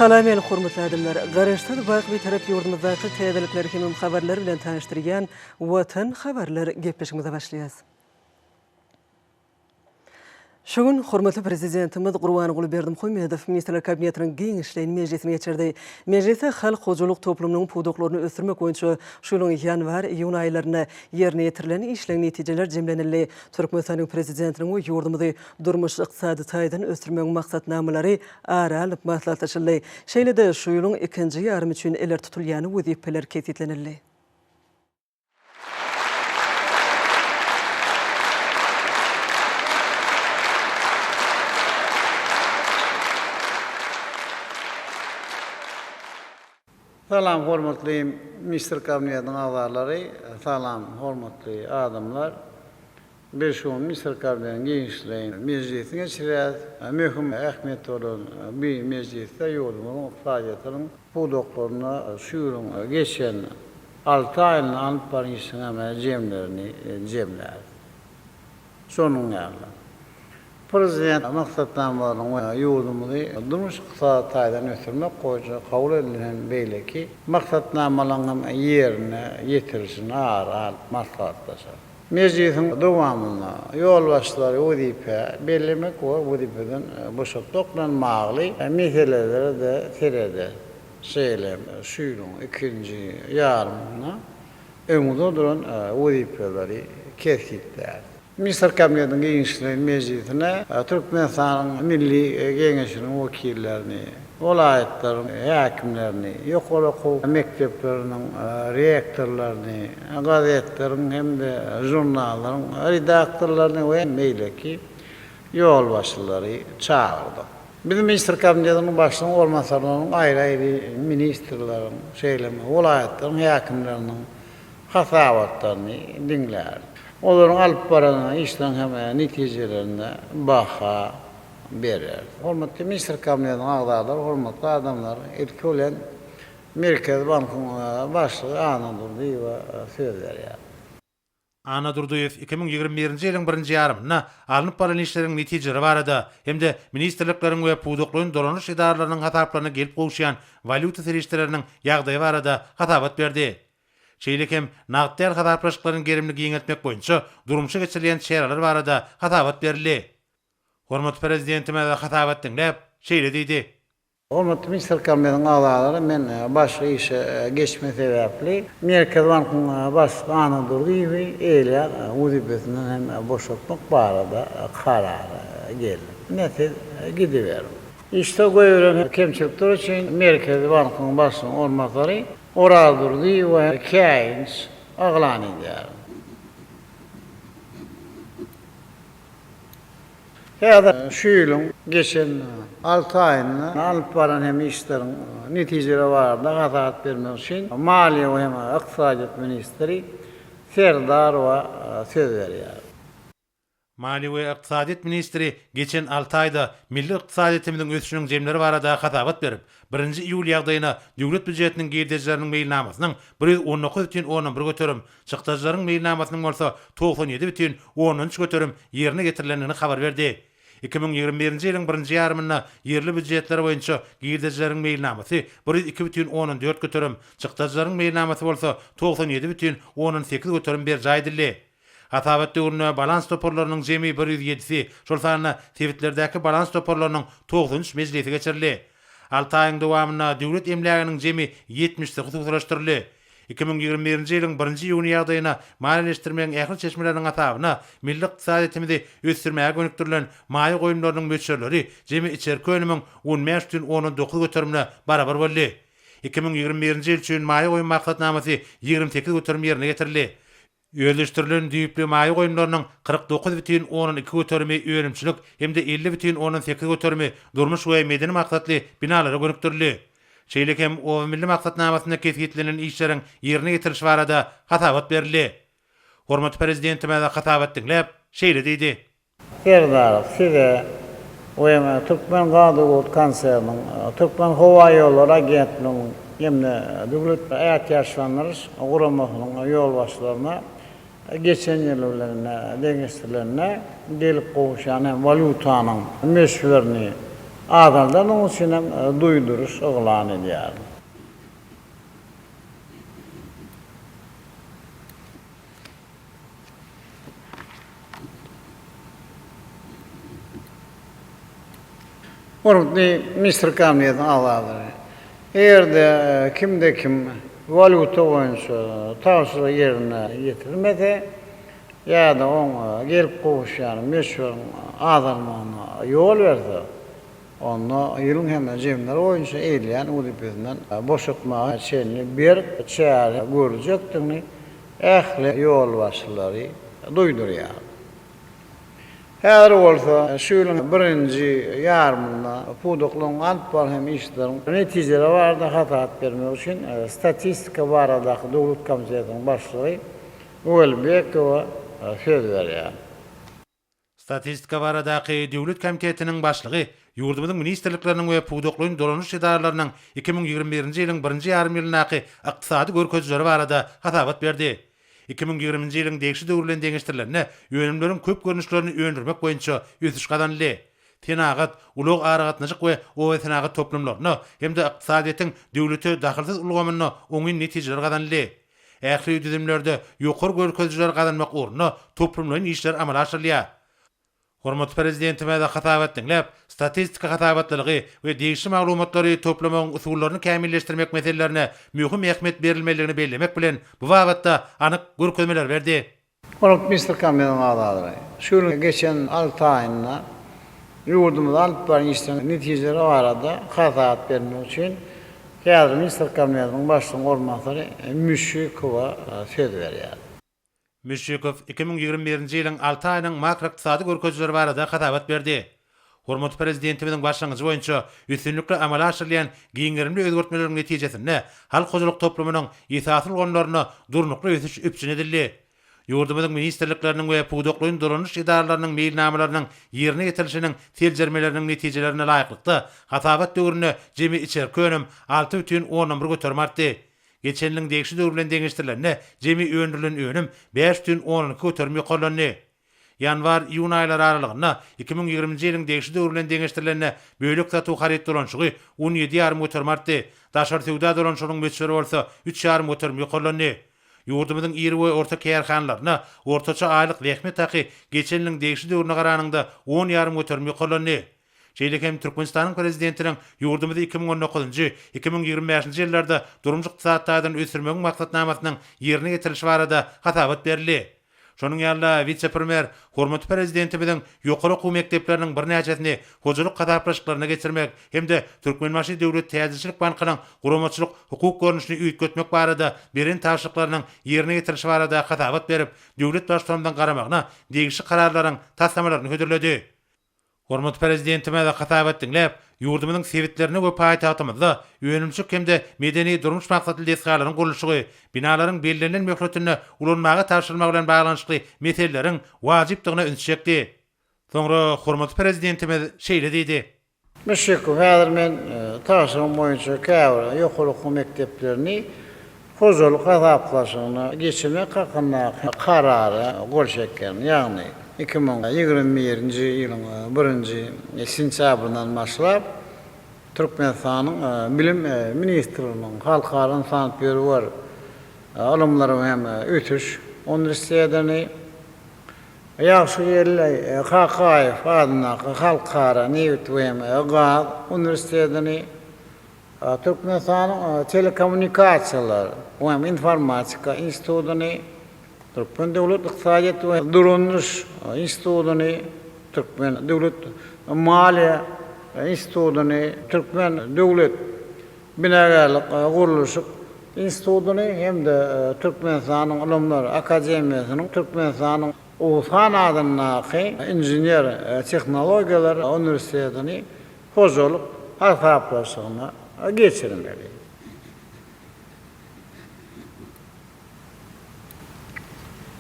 Salam el hormatly adamlar. Garaşdan waqt bir taraf yurdumuzdaki täzelikler hemem habarlar bilen tanıştırgan Watan Habarlary gepleşigimize başlayas. Şogun hormatly prezidentimiz Gurbanuly Berdimuhammedow Ministrler Kabinetiniň giň işleýän mejlisine geçirdi. Mejlise halk hojuluk toplumynyň puduklaryny ösürmek boýunça şu ýylyň ýanwar-iýun aýlaryna ýerine ýetirilen işleň netijeler jemlenildi. Türkmenistanyň prezidentiniň we ýurdumyzy durmuş ykdysady taýdan ösürmek maksatnamalary ara alyp maslahatlaşyldy. Şeýle-de şu ýylyň ikinji ýarym üçin eler tutulýany wezipeler kesitlenildi. Salam hormatly Minister Kabinetiniň agzalary, salam hormatly adamlar. Bir şu Minister Kabinetiniň giňişleýän mejlisine geçirýär. Möhüm ähmiýet bolan bir mejlisde ýurdumyň faýatynyň pudoklaryna şuýuryň geçen 6 aýyny alyp barýyşyň jemlerini jemlär. Şonuň ýaly. Prezident maksatnamalaryň ýurdumyzy durmuş ykdysady taýdan ösürmek goýunça kabul edilen beýleki maksatnamalaryň ýerine ýetirilişine ara maslahatlaşar. Mejlisiň dowamyna ýol başlary wezipe bellemek we wezipeden boşaltmaklanmagly meselelere de terede şeýle şuýluň ikinji ýarymyna öňde duran wezipeleri kesitler. Minister Kabinetiniň giňişleýän mejlisine Türkmenistanyň milli geňeşiniň wekillerini, welaýatlaryň häkimlerini, ýokary okuw mekdepleriniň rektorlaryny, gazetleriň hemde jurnallaryň redaktorlaryny we meýleki ýol başlary çağırdy. Bizim Minister Kabinetiniň başlygy bolmasaryň aýry-aýry ministrleriň, şeýleme welaýatlaryň häkimleriniň hasabatlaryny dinlärdi. Olaryň alyp baran işleň hem netijelerine baha berer. Hormatly Minister Kabinetiniň agzalary, hormatly adamlar, ilki bilen Merkez Bankynyň başlygy Anadurdyýew söz berýär. Anadurdyýew 2021-nji ýylyň 1-nji ýarymyna alynyp baran işleriň netijeleri barada hemde ministrlikleriň we puduklaryň dolanyş idaralarynyň hataplaryna gelip gowşýan valyuta serişleriniň ýagdaýy barada hatabat berdi. Şeýlekem nagdýar hataplaşyklaryň gerimligi ýeňeltmek boýunça durmuşa geçirilen şeralar barada hatabat berildi. Hormatly prezidentime de hatabat dinläp şeýle diýdi. Hormatly Minister Kabinetiniň agzalary, men başga işe geçme sebäpli Merkez Bankynyň başlygy Anadurdyýew eýle wezipesinden hem boşaltmak barada karar geldi. Näse gidiber. İşte görülen kemçilikler üçin Merkez Bankynyň başlygynyň ornatary Anadurdyýew we Keynes aglan edýär. Ýa-da şu ýylyň geçen 6 aýyny alyp baran hem işleriň netijeleri barada gazaat bermek üçin Maliýe we Ykdysadyýat ministri Serdar we söz berýär. Maliýe we Ykdysadyýat ministri geçen 6 aýda milli ykdysadyýatymyzyň ösüşiniň jemleri barada hatabat berip, 1-nji iýul ýagdaýyna döwlet büdjetiniň giýdirjileriniň meýilnamasynyň 119,11 göterim, çykdaşlaryň meýilnamasynyň bolsa 97,13 göterim ýerine getirilenini habar berdi. 2021-nji ýylyň 1-nji ýarymyna ýerli büdjetler boýunça giýdirjileriň meýilnamasy 102,14 göterim, çykdaşlaryň meýilnamasy bolsa 97,18 göterim berýär. Hatabat döwrüne balans toporlarynyň jemi 107-si, şol sanyna tewitlerdäki balans toporlarynyň 9-njy mejlisi geçirildi. 6 aýyň dowamyna döwlet emläginiň jemi 70-si hususlaşdyryldy. 2021-nji ýylyň 1-nji ýuny ýagdaýyna maliýeleşdirmeň ähli çeşmeleriniň hasabyna milli ykdysadyýatymyzy ösdürmäge gönükdirilen maýy goýumlarynyň möçürleri jemi içerki önümiň 15,19 göterimle barabar boldy. 2021-nji ýyl üçin maýy goýum maksatnamasy 28 göterim ýerine getirildi. Öýleşdirilen düýpli maýy goýumlarynyň 49,12 göterimi öýrimçilik hemde 50,18 göterimi durmuş we medeni maksatly binalara gönükdirildi. Şeýlekem o milli maksatnamasynda kesgitlenen işleriň ýerine getiriliş barada hatabat berildi. Hormatly prezidentime de hatabat dinläp şeýle diýdi. Serdar, size we Türkmen Gazywood konserniň, Türkmen Howa ýolları agentligiň hemde döwlet äýtýaşlanlar guramasynyň ýol başlaryna geçen ýyllarına, deňeşlerine gelip gowşan valyutanyň meşhurlaryny adamdan onun için duyduruş ilan ediyor. Orada Mr. Kamyet'in ağlarları. Eğer de kim valuta oyuncu tavsiye yerine getirmedi ya da ona gelip kovuşan meşhur adamına yol verdi. Onu yılın hemen cemler oyuncu eğleyen udipesinden boşaltmaya çelini bir çare görecektiğini ehli yol başları duyduruyor. Her olsa şuyulun birinci yarımında pudukluğun alt var hem işlerin neticeleri var da hata vermek için statistika var da devlet komitesinin başlığı Ölbek ve söz veriyor. Statistika baradaki Devlet Komitetinin başlygy ýurdumyzyň ministrlikleriniň we puduklyň dolanyş idaralarynyň 2021-nji ýylyň 1-nji ýarym ýylynaky ykdysady görkezleri barada hatabat berdi. 2020-nji ýylyň degişi döwürlen deňişdirilerine ýönümleriň köp görnüşlerini öňdürmek boýunça ösüş gadanly. Tenagat, ulug aragatnaşyk we o tenagat toplumlaryny hem-de ykdysadyýetyň döwlete dahylsyz ulgamyny oňy netijeler gadanly. Ähli düzümlerde ýokary görkezler gadanmak ornuny toplumlaryň işler amal aşyrýar. Hormat prezidentime de hatabat dinlep, statistika hatabatlygy we degişli maglumatlary toplamagyň usullaryny kämilleşdirmek meselelerine mühim ähmiýet berilmeligini bellemek bilen bu wagtda anyk görkezmeler berdi. Hormat Mr. Kamyet'in ağlarları. Şu geçen 6 aýynda ýurdumyzda alyp baran işlerin netijeleri barada hatabat bermek üçin Häzir Mr. Kamyet'in başlygyň ormanlary Müşşikowa söz berýär. Müşşikow 2021-nji ýylyň 6 aýynyň makroiqtisady görkezleri barada hatabat berdi. Hormat prezidentimiň başlangyjy boýunça üstünlikle amala aşyrylýan giňerimli özgertmeleriň netijesinde halk hojalyk toplumynyň ýetasy bolganlaryna durnukly ösüş üpçün edildi. Ýurdumyzyň ministrlikleriniň we puduklyň dolanyş idaralarynyň meýilnamalarynyň ýerine getirilişiniň teljermeleriniň netijelerine laýyklykda hatabat döwrüne jemi içerki önüm 6,11 götermädi. Geçen ýylyň degişi döwürlen deňişdirilerine jemi öndürilen önüm 5,12 götermi golandy. Yanvar-iýun aýlary aralygynda 2020-nji ýylyň degişi döwürlen deňişdirilerine böýlek satu harit dolanşygy 17,5 götermädi. Daşar sewda dolanşygynyň meçleri bolsa 3,5 götermi golandy. Ýurdumyzyň iri we orta kärhanlaryna ortaça aýlyk rehmet haky geçen ýylyň degişi döwrüne garanyňda 10,5 götermi golandy. Şeýle hem Türkmenistanyň prezidentiniň ýurdumyzy 2019-njy 2025-nji ýyllarda durumjy ykdysadydan ösürmegiň maksatnamasynyň ýerine getirilişi barada hatabat berildi. Şonuň ýalyna vice-premier hormat prezidentimiň ýokary okuw mekdepleriniň bir näçesini hojalyk gadaplaşyklaryna geçirmek hem-de Türkmenmaşy Döwlet Täzirçilik Bankynyň guramaçylyk hukuk görnüşini üýtgetmek barada beren taşlyklarynyň ýerine getirilişi barada hatabat berip, döwlet başçylaryndan garamagyna degişli kararlaryň taslamalaryny hödürledi. Hormat prezidentime de hatabat dinlep, ýurdumyzyň sewitlerini we paýtagtymyzda öňümçük hem-de medeni durmuş maksatly desgalaryň gurulşygy, binalaryň belirlenen möhletine ulanmaga tapşyrmak bilen baglanyşly meseleleriň wajypdygyna ünsüçekdi. Soňra hormat prezidentime şeýle diýdi. Müşşikow häzir men taşyryň boýunça käbir ýokary okuw mekdeplerini hojalyk azaplaşygyny geçirmek hakynda karary golşekken, ýagny 2021-nji ýylyň 1-nji sentýabryndan başlap Türkmenistanyň bilim ministrliginiň halkara sanatperwer alymlary hem ötüş universitetini ýaşy ýerli Hakaýew adyna halkara Newt we Gaz universitetini Türkmenistanyň telekommunikasiýalar we informatika institutyny Türkmen Döwlet Ykdysadyýet we Duranyş institutyny, Türkmen Döwlet Maliýe institutyny, Türkmen Döwlet Binagarlyk gurulşy institutyny hem-de Türkmenistanyň Ulumlar Akademiýasynyň Türkmenistanyň O.Hojaniyazow adyny inженер tehnologiýalar universitetini hojalyk hasaplaşygyna geçirilmeli.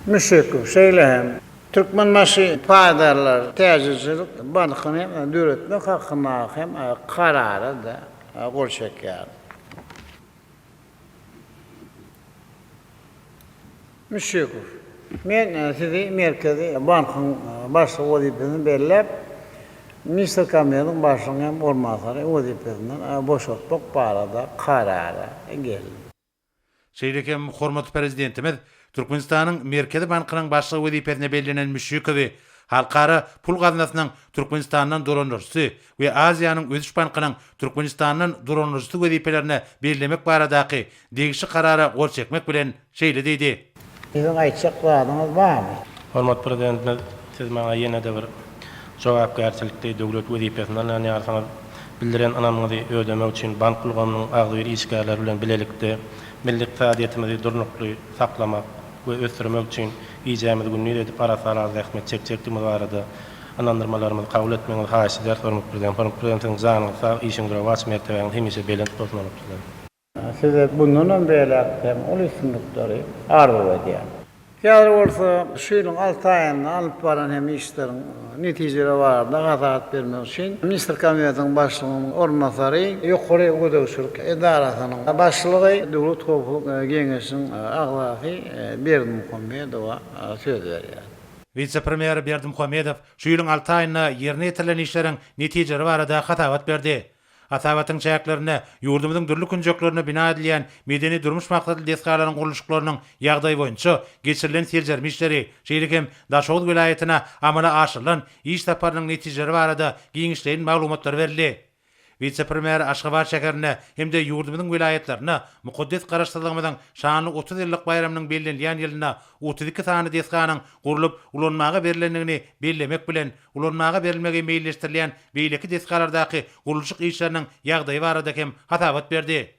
Müşşikow şeýle hem Türkmenmaşy paýdarlar täzirçilik bankyny döwletmek hakynda hem karary da gol çekýär. Müşşikow men sizi Merkezi Bankyň başlygy wezipesini berlep Minister Kabinetining başlygyny hem ormanbary wezipesinden boşaltmak barada karara geldi. Şeýlekem hormatly prezidentimiz Türkmenistanyň Merkezi Bankynyň başlygy wezipesine belirlenen müşrikebi halkara pul gaznasynyň Türkmenistandan dolanjysy we Aziýanyň Ösüş Bankynyň Türkmenistandan dolanjysy wezipelerine belirlemek baradaky degişi karara gol çekmek bilen şeýle diýdi. Sizin aýtjak-laryňyz barmy? Hormat prezidentimiz, siz maňa ýene-de bir jogapkärçilikde döwlet wezipesinden ýarsaňyz bildiren anamyňy ödemek üçin bank kulganynyň agdyr işgärleri bilen bilelikde milli iqtisadiýetimizi durnukly saklamak we ösdürmek üçin ýeňimiz günni edip arasalar zähmet çekjekdigimiz barada anandyrmalarymyzy kabul etmeňizi haýyş eder. Hormat prezidentiň zanyny sag işiňizde waç mertebäňizi hemişe belent bolmalydyr. Size bundan beýle ol üstünlikleri arzu edýär. Ýa-da bolsa şu ýylyň 6 aýyny alyp baran hem işleriň netijeleri barada gazaat bermek üçin Minister Kabinetining başlygynyň ormanbary ýokary ödegçilik edarasynyň başlygy Döwlet Hukuk Geňeşiniň aglaky Berdimuhammedowa söz berýär. Vice-premier Berdimuhammedow şu ýylyň 6 aýyna ýerine ýetirilen işleriň netijeleri barada hatabat berdi. Atawatyň çäklerine, ýurdumyzyň dürli künjeklerine bina edilýän medeni durmuş maksatly desgalaryň guruluşlarynyň ýagdaýy boýunça geçirilen serjermi işleri, şeýlekem Daşoğuz vilayatyna amala aşyrylan iş taparynyň netijeleri barada giňişleýän maglumatlar berildi. Vice-premier Aşgabat şäherine hem-de ýurdumyzyň wilayatlaryna mukaddes garaşdyrylmadan şanly 30 ýyllyk bayramynyň bellenýän ýylyna 32 sany desganyň gurulyp ulanmaga berilendigini bellemek bilen ulanmaga berilmegi meýilleşdirilýän beýleki desgalardaky guruluşyk işleriniň ýagdaýy barada hem hatabat berdi.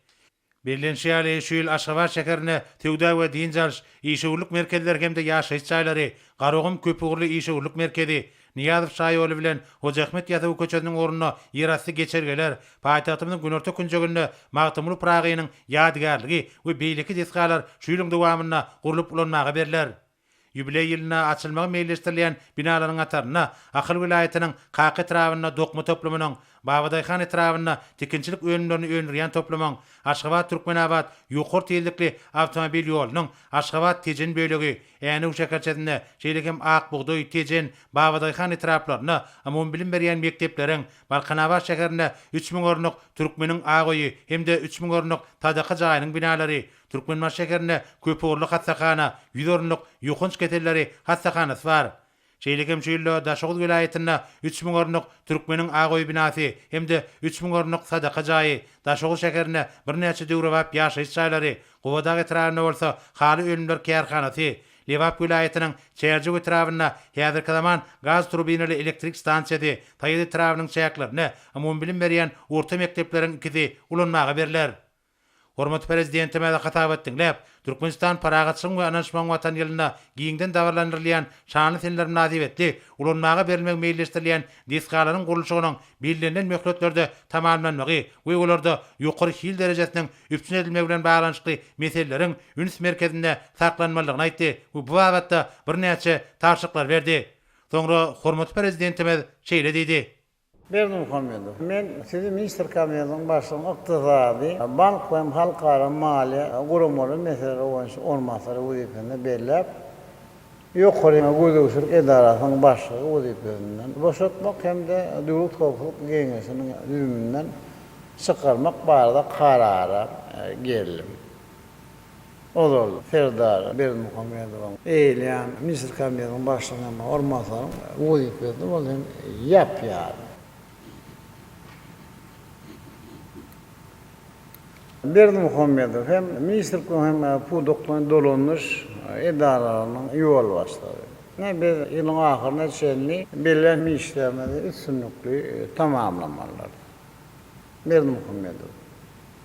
Bellenşýäli şu ýyl Aşgabat şäherine tewda we diňjalş işewlik merkezleri hem-de ýaşaýyş çaýlary, Garogum köpügürli işewlik merkezi, Niýazow şaýoly bilen O.Hojaniyazow köçeniň orunyna ýerasty geçergeler, paýtagtymyň günorta künjeginde Magtymly Pragynyň ýadygarlygy we beýleki desgalar şu ýylyň dowamyna gurulyp ulanmaga beriler. Ýubiley ýylyna açylmagy meýilleşdirilýän binalaryň ataryna Akyl vilayatynyň Kaka etrawyna dokma toplamynyň, Babadyxan etrawyna tekinçilik öňlerini öňürýän toplamyň, Aşgabat Türkmenabad ýokary teýlikli awtomobil ýolunyň Aşgabat Tejen bölegi, Änew şäherçesinde şeýlekem Akbuğdoý Tejen Babadyxan etraplaryna amon bilim berýän mektepleriň, Balkanabad şäherine 3000 ornuk türkmeniň agoýy hem-de 3000 ornuk tadaky jaýynyň binalary, Türkmenbaş şäherine köpügürli hassakana, 100 ornuk ýokunç ketelleri hassakanasy bar. Şeýlekem şu ýylda Daşoğuz vilayatyna 3000 ornuk türkmeniň agoýy binasy hem-de 3000 ornuk sadaka jaýy, Daşoğuz şäherine birnäçe döwre wap ýaşaýyş jaýlary, Gowadag etrawyna bolsa haly ölümler kärhanasy, Lewap vilayatynyň Çerjew etrawyna häzirki zaman gaz turbinali elektrik stansiýasy, Taýyr etrawynyň çäklerine amon bilim berýän orta mektepleriň ikisi ulanmaga beriler. Hormatly prezidentime de hatabat dinläp, Türkmenistan paragatçylygyň we anaşmagyň watan ýylyna giňden dawarlandyrylýan şanly senler münasibetli ulanmaga berilmek meýilleşdirilýän desgalaryň gurulşygynyň belirlenen möhletlerde tamamlanmagy we olarda ýokary hil derejesiniň üpsün edilmegi bilen baglanyşykly meseleleriň üns merkezinde saklanmalygyny aýtdy we bu babatda birnäçe taşyklar berdi. Soňra hormatly prezidentime şeýle diýdi: Berdimuhammedow, men sizi Minister Kabinetining başlygyny ykdysady, bank we halkara maliýe gurulmaly meseleler boýunça ormanbary wezipesine belläp, ýokary ödegçilik edarasynyň başlygy wezipesinden boşaltmak hem-de Döwlet Hukuk Geňeşiniň düzümünden çykarmak barada karara geldim. Ol Serdar Berdimuhammedow eýleýän Minister Kabinetining başlygyny ormanbary wezipesinde bolan ýapýar. Berdimuhammedow hem ministerlik hem pudoklan dolanış edaralarının ýol başlady. Biz ýylyň ahyryna çenli belirlen işlerimizi üstünlikli tamamlamalar. Berdimuhammedow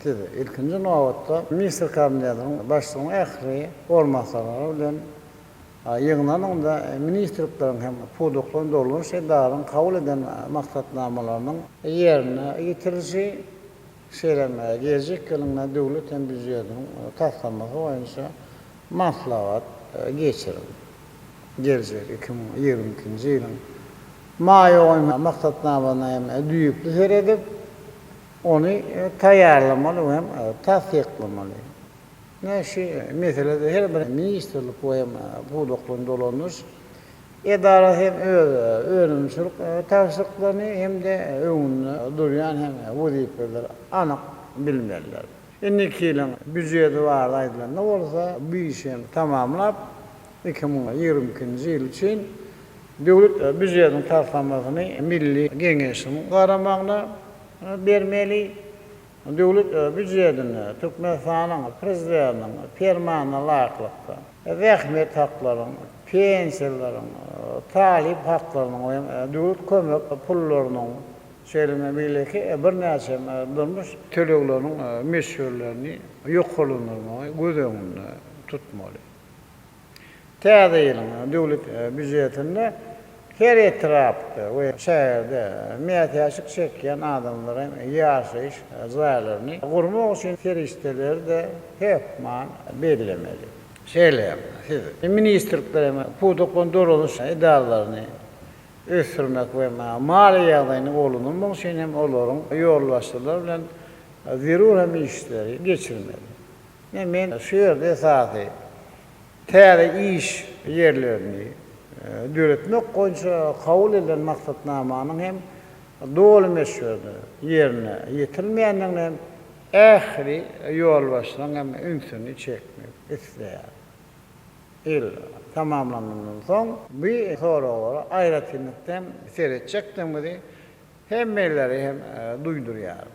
dedi. İlkinci nowatda Minister Kabinetining başlygynyň ähli ormanbary bilen ýygnanyň da ministerlikleriň hem pudoklan dolanış edararyň kabul eden maksatnamalarynyň ýerine ýetirilýär. Şeýleme gelecek ýylyna döwlet hem büdjetiniň tasdiklamasy boýunça maslahat geçirildi. Gelecek 2022-nji ýylyň maý aýyna maksatnamalaryny hem düýüpli seredip, onu taýýarlamaly hem tasdiklamaly. Näşe meselede her bir ministerlik we hem bu doklan dolanış Edara hem öğrenimçilik tavsiyelerini hem de öňünde durýan hem wazipeler anyk bilmeliler. 2 ýylyň büdjeti bar aýdylanda bolsa bu işi tamamlap 2022-nji ýyl üçin döwlet büdjetiniň tasarlamasyny Milli Geňeşiň garamagyna bermeli. Döwlet büdjetini Türkmenistanyň prezidentiniň fermanyna laýyklykda rahmet haklaryň, pensiýalaryň, talip haklaryň we döwlet kömek pullarynyň şeýlememeliki bir näçe durmuş tölegleriň meşgullerini ýoklanmagy göz öňünde tutmaly. Täze ýylyň döwlet büdjetinde her etrapda we şäherde mätäçlik çekýän adamlaryň ýaşaýyş zaýlaryny gurmak üçin ferişteler de hepman bellemeli. Ministrlikler pudokon doruluş idaralarını ösürmek ve mali ýagdaýyny golunmak üçin hem olaryň ýolbaşçylar bilen zerur hem işleri geçirmeli. Men şu ýerde saty täze iş ýerlerini döretmek goýunça kabul edilen maksatnamanyň hem dolu meşgulde ýerine ýetilmeýändiň hem ähli ýolbaşçylaryň hem ünsüni çekmek isleýär. Tamamlanandan soň bu soralara aýratynykdan seretjekdiňmizi hemmeleri hem duýdurýar.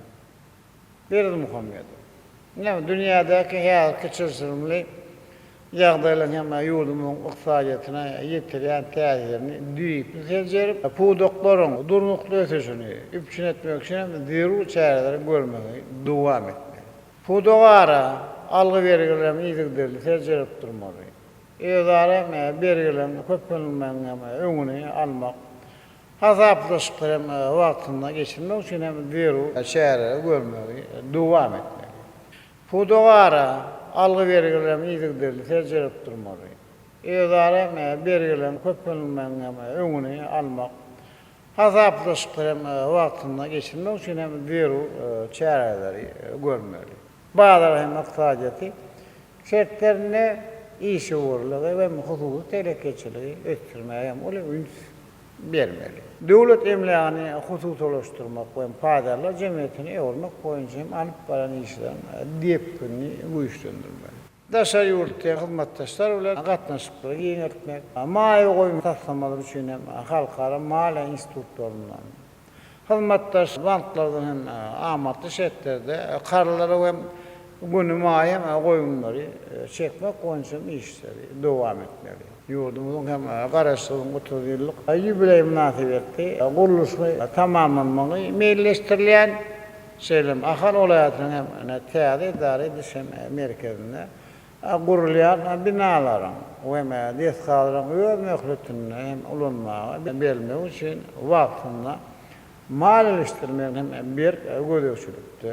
Berdi Muhammedow. Dünýädäki her kiçilsirli ýagdaýlaryň hem ýurdumyň ykdysadyýatyna ýetirýän täsirini düýüp serjerip, pudoklaryň durnukly ösüşini üpçün etmek üçin zerur çäreleri görmegi dowam etmeli. Pudogara algy bergilerini ýygdyrly serjerip durmaly. Edara bergilen köpülmeňe öňüni almak, hazaplaşyplar hem wagtynda geçirmek üçin hem zerur çäreleri görmegi dowam etmeli. Pudogara algy bergilerini ýygdyrly serjerip durmaly. Edara bergilen köpülmeňe öňüni almak, hazaplaşyplar hem wagtynda geçirmek üçin hem zerur çäreleri görmeli. Bazılar hem ykdysadyýaty şertlerine işi uğurluğu ve hukuku telekeçiliği ötürmeye hem öyle üns bermeli. Döwlet emlagini hususlaşdyrmak we padarlar jemgyýetini ýormak boýunça hem alyp baran işler diýipini güýçlendirmeli. Daşary ýurtda hyzmatdaşlar bilen gatnaşyply ýeňeltmek, maýy goýum taslamalar üçin hem halkara maliýa institutlarynyň hyzmatdaş banklardan hem amatly şertlerde kararlara we günü maýym goýumlary çekmek goýunça işleri dowam etmeli. Ýurdumyzyň hem garaşsylygyň 30 ýyllyk ýübiley münasibetli guruluşy tamamlanmagy meýilleşdirilýän şeýlem ahal olaýatynyň hem täze idare ediş merkezinde gurulýan binalaryň we deskalaryň öz möhletini hem ulanmagy bermek üçin wagtynda maliýeleşdirmek hem bir gödöwçülükde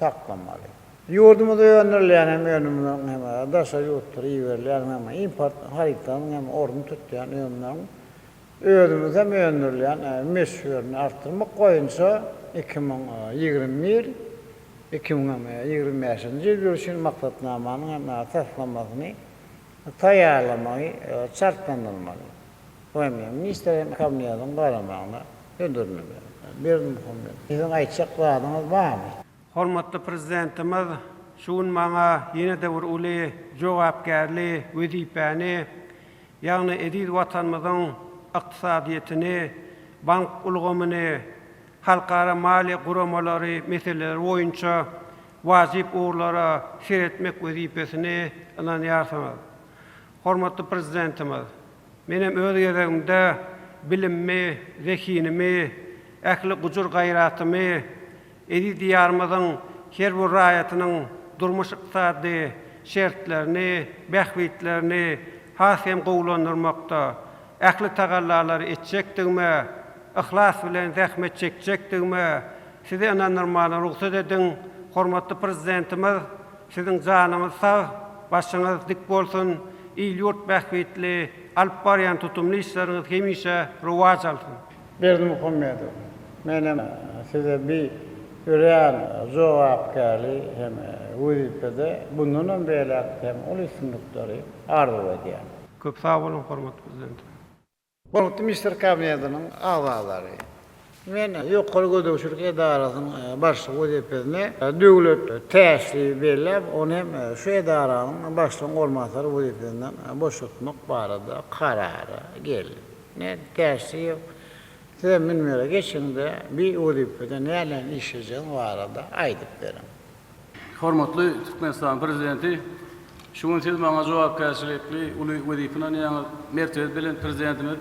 saklamaly. Ýurdumyzda ýönerilýän hem önümden hem daşary ýurtlara ýeberilýän hem import haritanyň hem orduny tutýan öňünden özümizde hem ýönerilýän meşgulygyny artdyrmak goýunça 2021-2025-nji ýyl üçin maksatnamanyň hem taslamasyny taýýarlamagy şartlandyrylmaly. Ministeriýet kabinetiň garamagyna öndürmeli. Berdi Muhammedow. Siziň aýtjak bagyňyz barmy? Hormatly prezidentimiz şuň maňa ýene-de bir uly jogapkärli wezipäni, ýagny ediz watanymyzyň ykdysadyýetini, bank ulgamyny, halkara maliýe guramalary meseleleri boýunça wajyp uğurlara seretmek wezipesini alan ýarsaňyz. Hormatly prezidentimiz, menem öz ýerlerimde bilimmi, zekinimi, ähli gujur gaýratymy, ediz diýarymyzyň her bir raýatynyň durmuş ykdysady şertlerini, bähwitlerini hasem gowlandyrmakda ähli tagallalary etjekdigme, ihlas bilen zähmet çekjekdigme, sizi inandyrmagyna ruhsat edin. Hormatly prezidentimiz, siziň janyňyz sag, başyňyz dik bolsun, ýurt bähwitli, alyp barýan tutumly işleriňiz hemişe rowaj alsyn. Berdi Muhammedow. Menem size bir üryan jogapkärli hem wezipede bundan beýle hem uly sunlukları arzu edýär. Köp sag bolun hormatly prezidentim. Hormatly Minister Kabinetining agzalary. Men ýokary gödäwçilik edarasynyň başlygy wezipesine döwlet täsiri berilip, onu hem şu edaranyň başlygy bolmasary wezipesinden boşaltmak barada karara geldi. Ne täsiri ýok. Size minmere geçinde bir wezipede nälen işlejek barada aýdyp berin. Hormatly Türkmenistan prezidenti, şuň siz maňa jogapkärçilikli uly wezipeden ýa-ni mertebet bilen prezidentimiz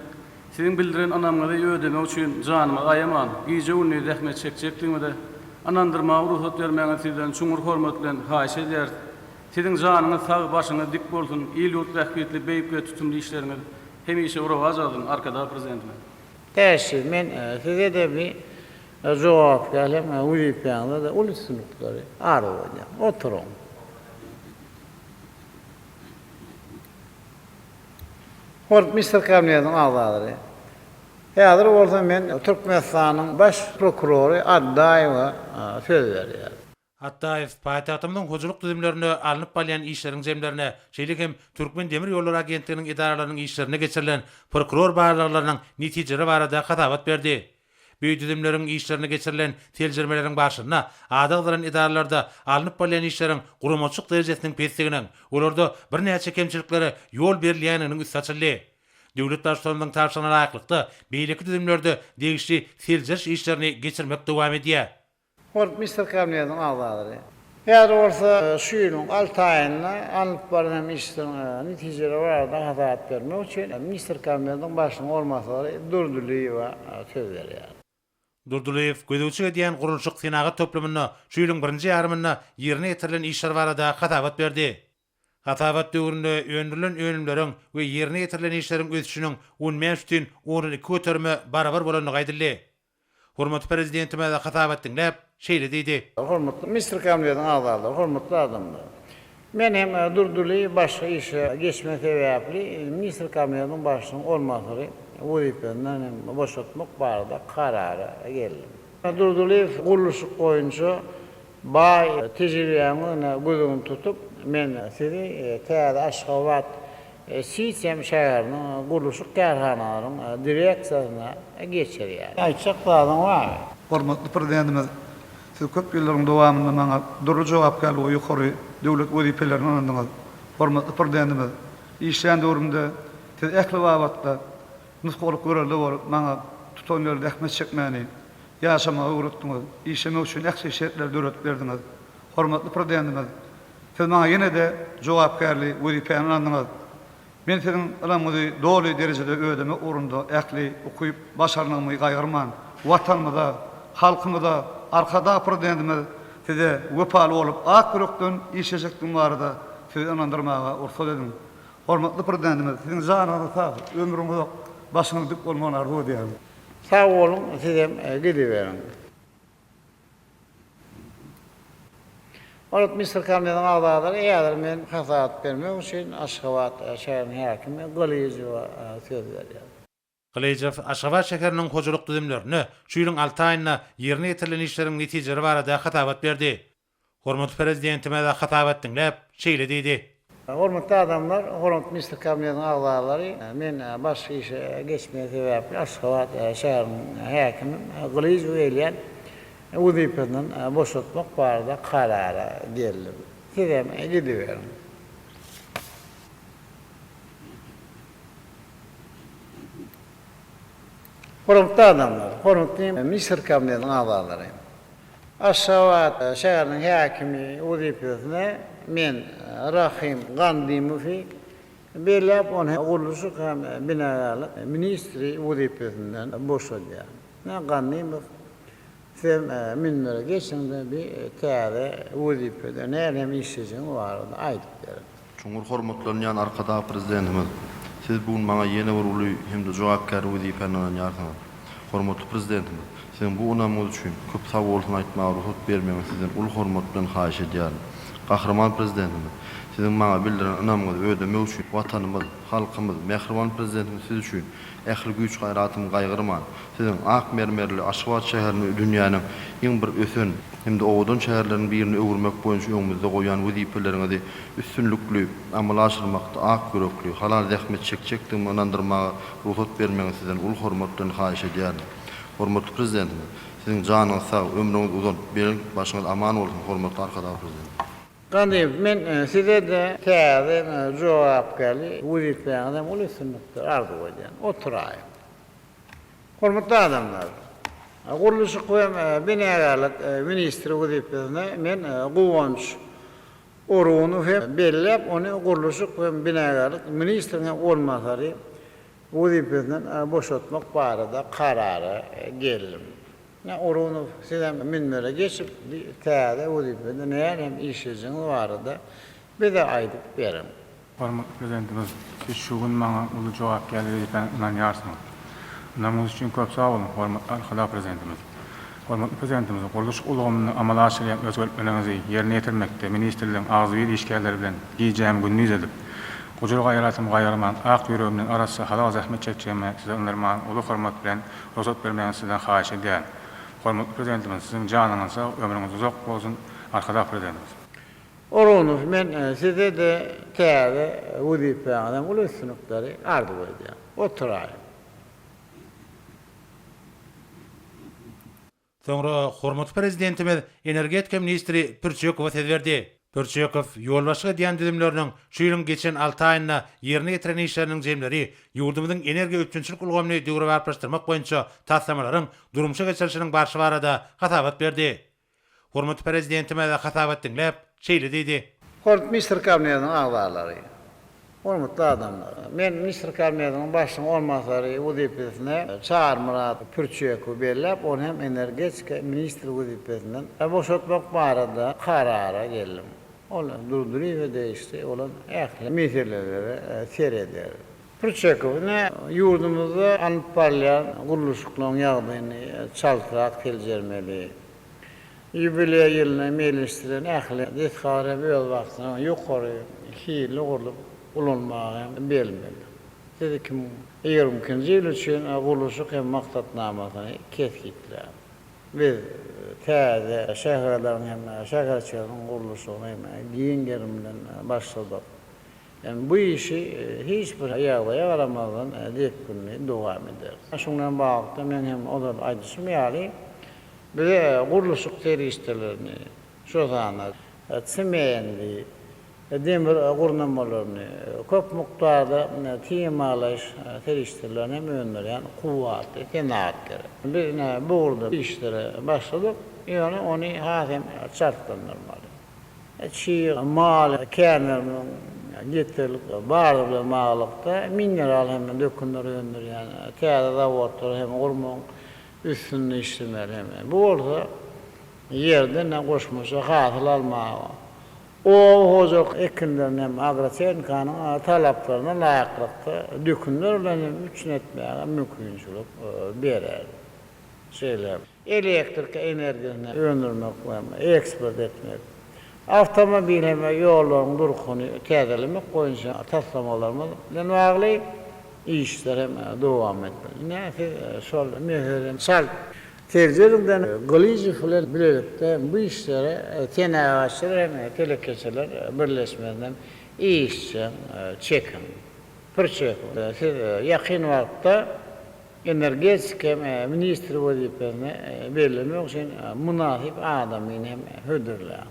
sizin bildiren anamňyzy ödemek üçin janymy aýaman, giýje uny zähmet çekjekdigimde anandyrma ruhsat bermäňi sizden çuňur hormat bilen haýyş edýär. Sizin janyňyz sag, başyňyz dik bolsun, il ýurt rahmetli beýipge tutumly işleriňiz hemişe urawaz alyn arkada prezidentime. Täsir, men size de bir jogap gelem, wezipeniňde de uly synykdary arwada. Oturun. Hormatly Minister Kabinetining agzalary. Häzir bolsa men Türkmenistanyň baş prokurory Addaýewa söz berýär. Hattaýew paýtagtymyň hojuluk düzümlerine alınıp balyan işleriň jemlerine, şeýle hem Türkmen Demir Ýolları Agentliginiň idaralarynyň işlerine geçirilen prokuror barlyklarynyň netijeleri barada hatabat berdi. Bu düzümleriň işlerine geçirilen teljirmeleriň başyna adaglaran idaralarda alınıp balyan işleriň guramaçyk derejesiniň pesliginiň, olarda bir näçe kemçilikleri ýol berilýäniniň üstü açyldy. Döwlet başçylarynyň tarşana laýyklykda beýleki düzümlerde degişli teljiriş işlerini geçirmek dowam edýär. Hormatly Minister Kabinetining agzalary. Häzir bolsa şu ýylyň 6 aýyna alınıp baran işleriň netijeleri barada hatabat bermek üçin Minister Kabinetining başlygy bolmasary Durduliýewa söz berýär. Durduliýew gödäwçi edýän gurulşyk senagat toplamyna şu ýylyň 1-nji ýarymyna ýerine ýetirilen işler barada hatabat berdi. Hatabat döwründe öňdürilen önümleriň we ýerine ýetirilen işleriň ösüşiniň 15-den 12 köterme barabar bolanyny gaýdyldy. Hormatly prezidentime de hatabat dinläp şeýle diýdi. Hormatly Minister Kabinetining agzalary, hormatly adamlar. Men hem Durduliýew başga işe geçme sebäpli Minister Kabinetining başlygyny bolmasary wezipesinden hem boşaltmak barada karara geldim. Durduliýew gurulşy boýunça baý tejribäni gözüňe tutup men sizi täze Aşgabat Sisem şäheriniň gurulşy karhanalarynyň direksiýasyna geçirýär. Aýtjaklarym bar. Hormatly prezidentimiz, siz köp ýyllaryň dowamynda maňa durly jogap berýär ýokary döwlet wezipelerini anandyňyz. Hormatly prezidentimiz, işlän döwrümde siz ähli wagtda nusgalyk göreldi bolup maňa tutan ýolda ähmet çekmäni ýaşamagy öwretdiňiz. İşlemek üçin ähli şertler döwlet berdiňiz. Hormatly prezidentimiz, siz maňa ýene de jogapkärlik wezipeni anandyňyz. Men sizin alamyzy doly derejede ödeme urunda ähli okuyup başarnymy gaýgyrman. Watanymyza, halkymyza, arkada prezidentimiz size wepaly bolup ak ýürekden işlejekdiň barada sizi anandyrmaga ursat edim. Hormatly prezidentimiz, sizin janyňyz sag, ömrüňiz başyňyz dik bolmagyny arzu edýär. Sag bolun, sizem gidiberin. Hormatly Minister Kabinetining agzalary, ýa-da men hatabat bermek üçin Aşgabat şäheriniň häkimi Galiýewa söz berýär. Galiýew Aşgabat şäheriniň hojuluk düzümlerini şu ýylyň 6 aýyna ýerine ýetirilen işleriň netijeleri barada hatabat berdi. Hormatly prezidentime de hatabat dinläp şeýle diýdi. Hormatly adamlar, hormatly Minister Kabinetining agzalary, men başga işe geçme sebäpli Aşgabat şäheriniň häkimi Galiýewa wezipesinden boşaltmak barada karara geldim. Sizem gidiberin. Hormatly adamlar, hormatly Minister Kabinetining agzalary. Aşgabat şäheriniň häkimi wezipesine men Rahim Gandymowy berilip onu gurulşyk hem binalarlyk ministri wezipesinden boşalýar. Gandymow sen minmere geçende bir täze wezipede näme işlejek barada aýdyp berdi. Çoňur hormatlanýan arkada prezidentimiz, siz bugün maňa ýene bir uly hemde jogapkär wezipeni ýardyňyz. Hormatly prezidentimiz, sen bu onamyz üçin köp sag bolsun aýtmagy ruhsat bermeňiz sizden uly hormat bilen haýyş edýär. Kahraman prezidentimiz, sizin maňa bildiren ynamyňyzy ödemek üçin watanymyz, halkymyz, mehriban prezidentimiz siz üçin ähli güýç gaýratym gaýgyrman. Sizin ak mermerli Aşgabat şäherini dünýäniň iň bir ösen hem de owdan şäherleriň birini öwürmek boýunça öňümizde goýan wezipeleriňizi üstünlükli amala aşyrmakda ak görekli, halal zähmet çekçekdiň inandyrmaga ruhsat bermeňizi sizden ul hormatdan haýyş edýär. Hormatly prezidentimiz, sizin janyňyz sag, ömrüňiz uzun, bel başyňyz aman bolsun, hormatly arkadaş prezident. Gandayım, men size de täze jogapkärli wezipeleriňizden ulusynlykdy arzu edýän. Oturayım. Hormatly adamlar, Guruluşyk we Binagarlyk ministri wezipesine men gowanç oruny hem bellep onu Guruluşyk we Binagarlyk ministrine olmasary wezipesinden boşaltmak barada karara geldim. Oruny sizem minbere geçip täze wezipesinde näme işiňiz barada bir de aýdyp berim. Hormatly prezidentimiz, siz şu gün maňa uly jogapkärligi inanýarsyňyz. Namaz üçün köp sağ olun, hormatly arkadaş prezidentimiz. Hormatly prezidentimiz, guruluş ulgamyny amala aşyrýan özgörlüklerinizi ýerine ýetirmekde ministrligiň agzybir işgärleri bilen giýjäm günüňiz edip, gujul gaýratym gaýarman, ak ýüregimden arasy halal zähmet çekjäme size ynyrman, uly hormat bilen ruhsat bermeňizi sizden haýyş edýän. Hormatly prezidentimiz, sizin janyňyz sag, ömrüňiz uzak bolsun, arkadaş prezidentimiz. Oruny men size de täze wezipeleriňizden ulusynlykdy arzu edýän. Oturayım. Soňra hormatly prezidentimiz energetika ministri Pürçekow söz berdi. Pürçekow ýolbaşy diýen düzümleriniň şu ýylyň geçen 6 aýynda ýerine getiren işleriniň jemleri ýurdumyzyň energiýa üçinçilik ulgamyny döwre barplaşdyrmak boýunça taslamalaryň durmuşa geçirişiniň barşy barada hatabat berdi. Hormatly prezidentimiz hatabat dinläp şeýle diýdi. Hormatly ministr kabinetining agzalary, hormatly adamlar, men ministr kabinetining başlygy olmasary wezipesine çağırmarat Pürçekow berlep, onu hem energetika ministri wezipesinden boşaltmak barada karara geldim. Olar durdury we değişdi, olan ähli meselelere sereder. Pürçekow ýurdumyzda alyp barýan guruluşyklaryň ýagdaýyny çaltyrak teljermeli. Jubiley ýylyna mejlisden ähli deskara böl wagtyna ýokary hili gurup ulanmagy belmeli. Dedi ki, 20-nji ýyl üçin guruluşyk hem maksatnamasyny kesgitler. Biz täze şäherleriň hem şäherçilerin guruluşyny giň gerimden başladyk. Bu işi hiç bir ýagdaýa garamazdan dek günni dowam eder. Şundan bagda men hem odal aýdyşym ýaly, bir guruluşyk teristlerini, şozanlar, çimenli, demir gurnamalaryny köp mukdarda tiýmalaş teristlerini öňlerden kuwatly tenaat gerek. Bir burada işlere başladyk, ýöne onu hasem çarpdyrmaly. Çiğ mal kärneriň getirlik barly malykda mineral hem dökünler öňlerden täze zawodlar hem gurmaň üstünde işlemeli hem. Bu orada ýerde ne goşmaşa hasyl almagy. O-Hojaniyazow ekinlerine hem agrotexnikanyň talaplaryna laýyklykda dökünler bilen üçün etmäge mümkinçilik berer. Şeýle elektrik energiýasyny öňürmek we eksport etmek, avtomobil hem ýollaryň durguny täzelemek boýunça taslamalarymyz bilen bagly işler hem dowam etmeli. Näse şol meherin sal tercihden galici bilen bilerekde bu işlere tenaşir hem telekeseler birleşmeden işçi çekin. Pürçekow ýakyn wagtda energetika ministri wezipesine belirlemek üçin munasip adamyny hem hödürler.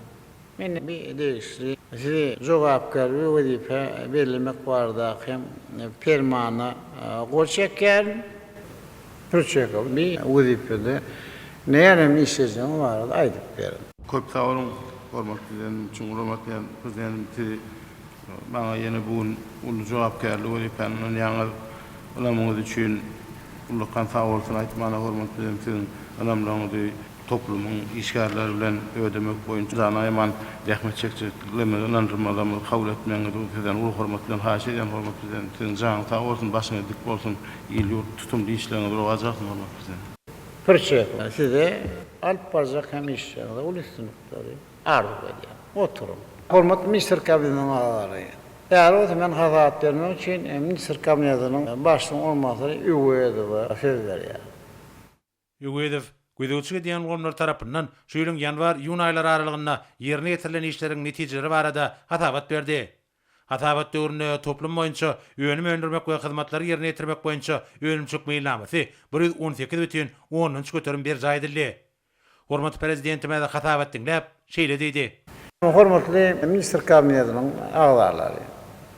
Men bir değişli sizi jogapkär wezipe belirlemek barada hem fermana goçeker Pürçekow bir wezipede näme işleýän barada aýdyp berin. Köp sağ olun, hormatly prezidentim, hormatly prezidentim, bana ýene bugün ulu jogapkärlik wezipeniň ýaňy ulamamyz üçin ullukan sağ bolsun aýtmana hormatly prezidentim, alamlaryňyzy toplumyň işgärleri bilen ödemek boýunça janaýman rahmet çekçiliklerine inandyrmalamy kabul etmeňizi sizden ulu hormat bilen haýyş edýän hormatly prezidentim, janyň sağ bolsun, başyňyz dik bolsun, ýyl ýurt tutumly işleriniz bolajak hormatly prezidentim. Pürçekow size alyp barjak hem işlerinize ulusynlykdy arzu edýän. Oturun. Hormatly Minister Kabinetining ağaları. Yani o zaman hazat vermek için Minister Kabinetining başlygyny olmasy üwedi sözler ya. Üwedew Güdüçüge diýen gorumlar tarapyndan şu ýylyň ýanwar-iýun aýlary aralygynda ýerine ýetirilen işleriň netijeleri barada hatabat berdi. Hatabat döwründe toplum boýunça öňüm öndürmek we hyzmatlary ýerine ýetirmek boýunça öňümçük meýilnamasy 118,10 göterim bir jaýdyldy. Hormatly prezidentime de hatabat diňläp şeýle diýdi. Hormatly Minister Kabinetining ağaları.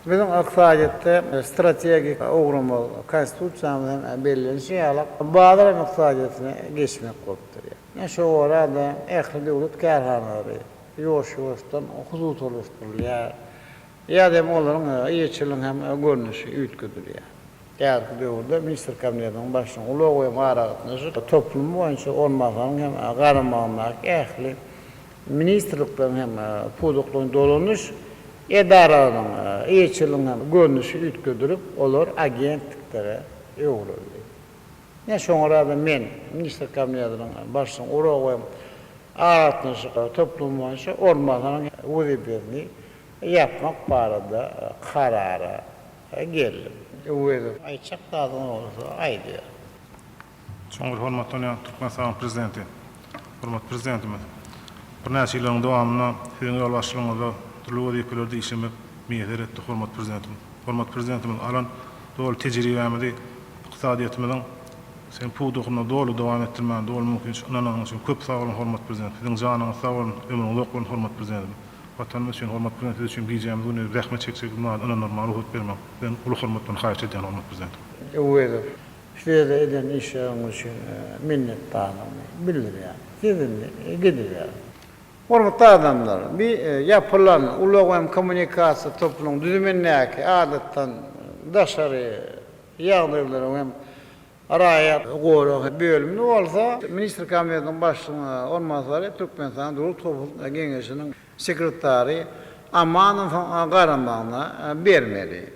Bizim iqtisadiýatda strategik ograma konstitusiýamyzdan belirlenýän ýaly bazar iqtisadiýatyna geçmek bolupdyr. Yani şu orada ähli döwlet kärhanalary ýoş-ýoşdan huzut oluşturulýar. Ýa-da olaryň ýeçiliň hem görnüşi üýtgüdürýär. Ýa-da döwürde Minister Kabinetining başlygyny ulak we maragatnaşy toplum boýunça olmagyň hem garamagnak ähli ministrlikden hem puduklyň dolanuş edaralarının ýeçiliň görnüşi üýtgüdürip olar agentliklere öwrüldi. Ne şoňra men Minister Kabinetining başlygyny ulak we aratnaşy toplum boýunça olmagyň wezipetini yapmak barada karara geldim. Öwrüldi. Aýçak dadyň bolsa aýdy. Çoňur hormatly Türkmenistan prezidenti. Hormatly prezidentimiz. Bir näçe ýylyň dowamyna siziň ýol başlygyňyzda türlü wezifelerde işlemek meýeder etdi hormatly prezidentim. Hormatly prezidentimiz alan dol tejribemizi iqtisadiýatymyzyň sen pudugyna dolu dowam etdirmän dol mümkin anaňyň üçin köp sag bolun hormatly prezident. Siziň janyňyz sag bolun, ömrüňiz uzak bolun hormatly prezidentim. Vatandaş üçin hormatly prezident üçin biýjämiz ony rahmet çeksek ana normal ruhut bermek. Ben ulu hormat bilen haýyş edýän hormatly prezidentim. Öwrüldi. Şeýle eden işleriniz üçin minnetdarlygymy bildirýär. Sizinle gidiyor. Hormatly adamlar, bir yapılan ulak hem kommunikasiya toplum düzümindäki adatdan daşary ýagdaýlary hem araya gorak bölümli bolsa Minister Kabinetining başlygyny olmasary Türkmenistan Dowlat Toplum Geňeşiniň sekretary Amanow garamagyna bermeli.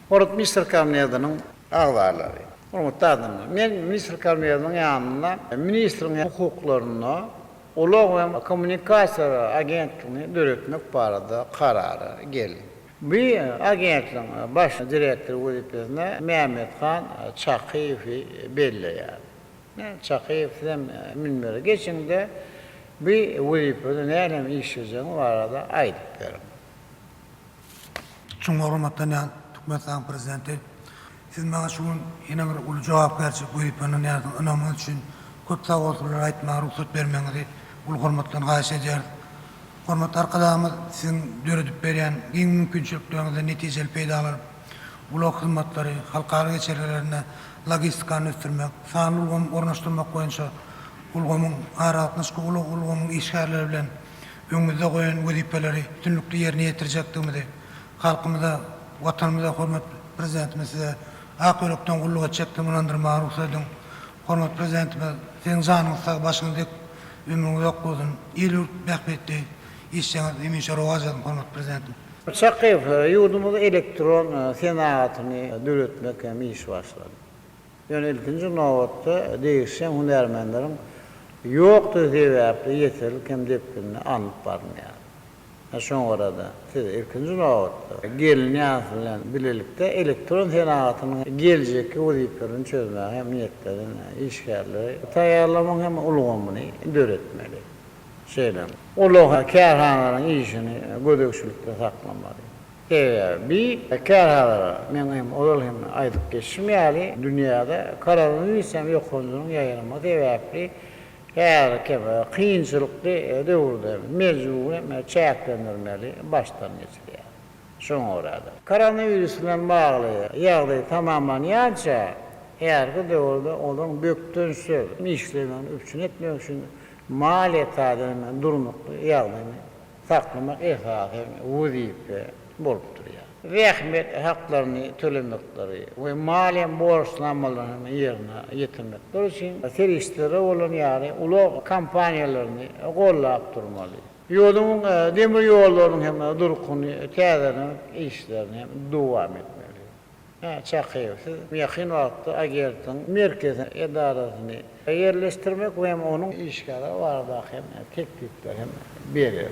Hormatly Minister Kabinetining ağalarlary. Hormatly adamlar, men Minister Kabinetining ýanynda ministriň hukuklaryna ulak hem kommunikasiya agentligini döretmek barada karara geldi. Bu agentligiň baş direktor wezipesine Mehmethan Çakyýew belleýär. Çakyýewden minbere geçinde bu wezipede näme işleýäni barada aýdyp berin. Çoňur hormatly Türkmenistan prezidenti, siz maňa şu ýene bir uly jogapkärçilik wezipanyň önemi üçin köp sag bolsunlar aýtmagy ruhsat bermeňizi ulu hormatdan haýyş edýär. Hormatly arkalarymyz, sizin döredip berýän giň mümkinçilikleriniňizde netijeli peýdalar, ulak hyzmatlary, halkara geçerlerine logistikany ösdürmek, sany ulgamy ornaşdyrmak boýunça ulgamyň aratnaşky ulgamyň işgärleri bilen öňümizde goýan wezipeleri bütünlükli ýerine ýetirjekdigimizi, halkymyza, watanymyza hormatly prezidentimiz size ak ýörekden gulluk etjekdigini inandyrmagy ruhsat ediň. Hormatly prezidentimiz, siziň janyňyzda başyňyzda ömrüňiz uzak bolsun, ýyl bähbetli işleňiz emeşe rowaj edin hormatly prezidentim. Çakyýew ýurdumyzda elektron senatyny döretmek hem iş başlady. Yani ilkinci nowatda değişen hunermenleriň ýokdy sebäpli ýeterlik hem depkini anyp barmýar. Şoň arada ilkinci nowatda gelin ýasylan bilelikde elektron senatyny geljeki wezipelerini çözmek hem niýetlerini işgärleri taýýarlamak hem ulgamyny döretmeli. Şeyler. Ulak kärhanalaryň işini gödökçülükde saklamaly. Bir kärhanlar men hem olal hem aýdyp geçmýäli dünýäde koronavirus hem ýoklugynyň ýaýrama sebäpli her kebe kynçylykly döwürde mejbur hem çäklendirmeli başdan geçirýär. Şoň orada. Koronavirus bilen bagly ýagdaý tamamlanýança her döwürde olaň bökden söz işlemeni üçin etmek üçin maliyet adamı durmaklı ýagdaýyny saklamak esasy wezipe bolup durýar. Rahmet haklaryny tölemekleri we maliýe borçlanmalaryny ýerine ýetirmekleri üçin serişleri bolan ýaly ulak kampaniýalaryny gollap durmaly. Ýoluň demir ýollarynyň hem durkuny täzeden işlerini hem dowam etmeli. Çakıyor. Siz yakın vakti agertin merkezin edarasını yerleştirmek ve onun işgara var da hem teklifler hem beriyor.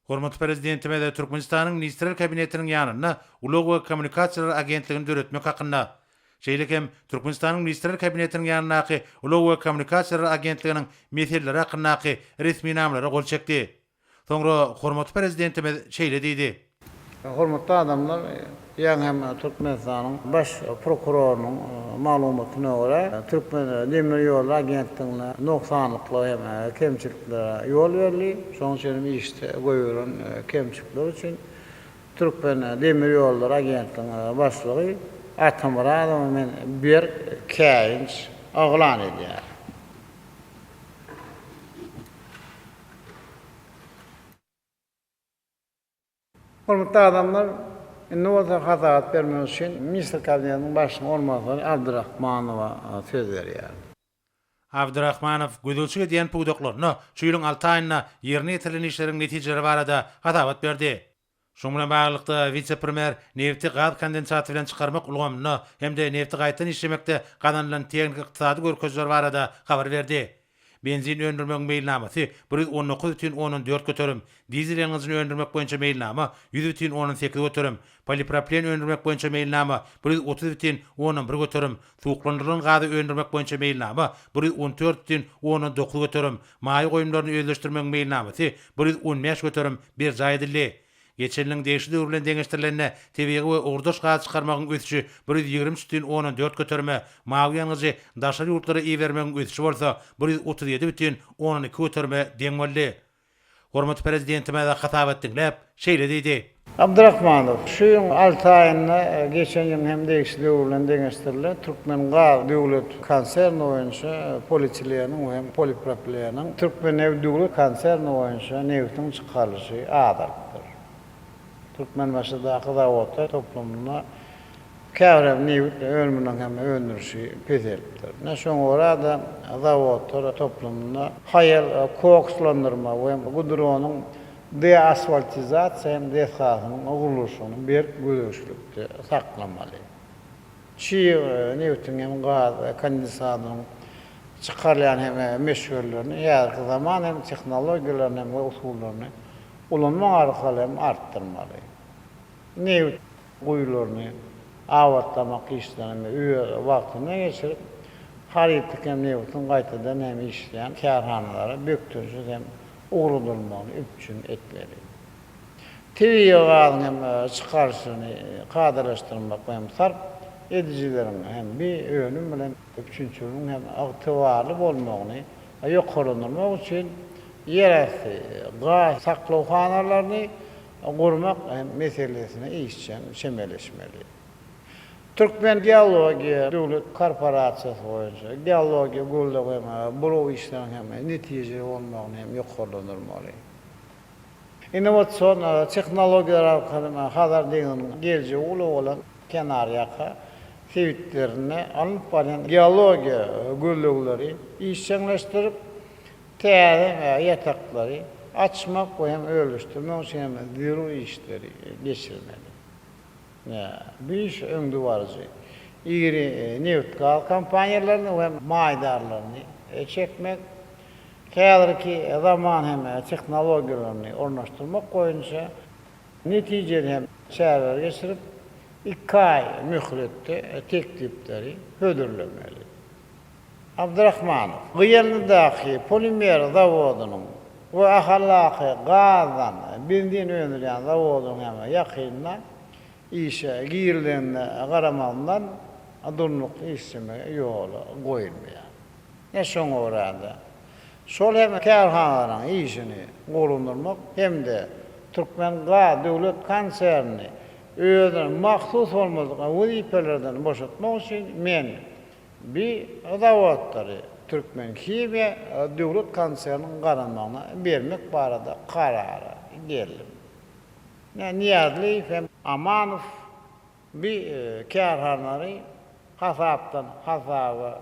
Hormat prezidentime de Türkmenistanyň Ministrler Kabinetiniň ýanyna Ulug we Kommunikasiýalar Agentligini döretmek hakynda. Şeýle hem Türkmenistanyň Ministrler Kabinetiniň ýanynaky Ulug we Kommunikasiýalar Agentliginiň meselleri hakyndaky resmi namlara gol çekdi. Soňra hormat prezidentime şeýle diýdi. Hormatly adamlar, ýa-ni hem Türkmenistanyň baş prokurorunyň maglumatyna görä, Türkmen Demir ýol agentligine noksanlyklar hem kemçilikler ýol berli. Şoň üçin işte goýulan kemçilikler üçin Türkmen Demir ýollar agentligine başlygy Atamradow men bir käýinç aglan edýär. Hormatly adamlar, innovator hataat bermek üçin Minister Kabinetiniň başlygy ormanly Abdurrahmanowa söz berýär. Abdurrahmanow gödülçüge diýen puwdoklaryny şu ýylyň 6 aýyna ýerine ýetirilýän işleriň netijeleri barada hatabat berdi. Şoň bilen baglykda vice-premier nefti gaz kondensaty bilen çykarmak ulgamyny hemde nefti gaýtan işlemekde gazanlylan teknik ykdysady görkezler barada habar berdi. Benzin öndürmek meýilnamasy 119,14 götürüm, dizel ýaňyzyny öndürmek boýunça meýilnama 100,18 götürüm, polipropilen öndürmek boýunça meýilnama 130,11 götürüm, suwuklandyrylan gazy öndürmek boýunça meýilnama 114,19 götürüm, maý goýumlaryny özleşdirmek meýilnamasy 115 götürüm bir jaý edildi. Geçen ýylyň deýişli döwürlen deňeşdirilenine tebigi we urduş gaz çykarmagyň ösüçi 120,14 götürme, mawy ýanyjy daşary ýurtlary iýermegiň ösüçi bolsa 137,12 götürme deň boldy. Hormatly prezidentime de hatabat dinläp şeýle diýdi. Abdurrahmanow, şu ýylyň 6 aýyna geçen ýyl hem deýişli döwürlen deňeşdirilen Türkmen Gaz döwlet konserni boýunça polietilenin hem polipropileniň Türkmen Ev döwlet konserni boýunça neftiň çykaryşy adalypdyr. Türkmen başydaky zawodlar toplumuna käwrem neft ölümünden hem öndürüşi pezelipdir. Şoň orada zawodlar toplumuna hayal kokslandyrma we gudronyň deasfaltizasiýa hem dehasynyň oguluşyny bir gödüşlükde saklamaly. Çi neftiň hem gaz kondensatynyň çykarýan hem meşgullerini ýa-da zaman hem tehnologiýalaryny hem usullaryny ulanma arkaly arttırmaly. Neft goýularyny awatlamak işlerini wagtyna geçirip, harytlyk hem neftiň gaýtadan hem işleýän kärhanalary böktürjüz hem ugrudulmagy üçin etmeli. Tebiýi gazyň hem çykaryşyny gadalaşdyrmak hem sarp edijilerin hem bir önüm bilen üçinçiligin hem agtybarly bolmagyny ýokarlandyrmak üçin yerasy gaz saklaw hanalaryny gurmak meselesine işçen şemeleşmeli. Türkmen Geologiýa döwlet korporasiýasy boýunça geologiýa goldagy bu işleriň hem netije bolmagyny hem ýokarlandyrmaly. Innowasion tehnologiýalar arkaly hazar diýen gelje uly bolan kenarýaka sebitlerini alyp barýan geologiýa goldagylary işçenleşdirip täze ýataklary açmak we hem ölüşdirmek üçin hem zero işleri geçirmeli. Bu iş öňde barjy. Ýeri neft gaz kompaniýalaryny we maýdarlaryny çekmek, häzirki zaman hem tehnologiýalaryny ornaşdyrmak boýunça netije hem şäher geçirip 2 ay mühletde teklipleri hödürlemeli. Abdurrahmanow, Gyýanydaky polimer zawodynyň we ahalaky gazdan benzin öndürýän zawodynyň hem ýakynna işe girilende garamandan adurluk işleme ýoly goýulmaýar. Şoň orada şol hem kärhanalaryň işini golundyrmak hem de Türkmen Gaz döwlet konserni özüne mahsus bolmadyk wezipelerden boşatmak üçin men bir zawodlary Türkmen Kimya döwlet konserniň garamagyna bermek barada karara geldim. Niyazliýew hem Amanow bir kärhanalary hasapdan hasaba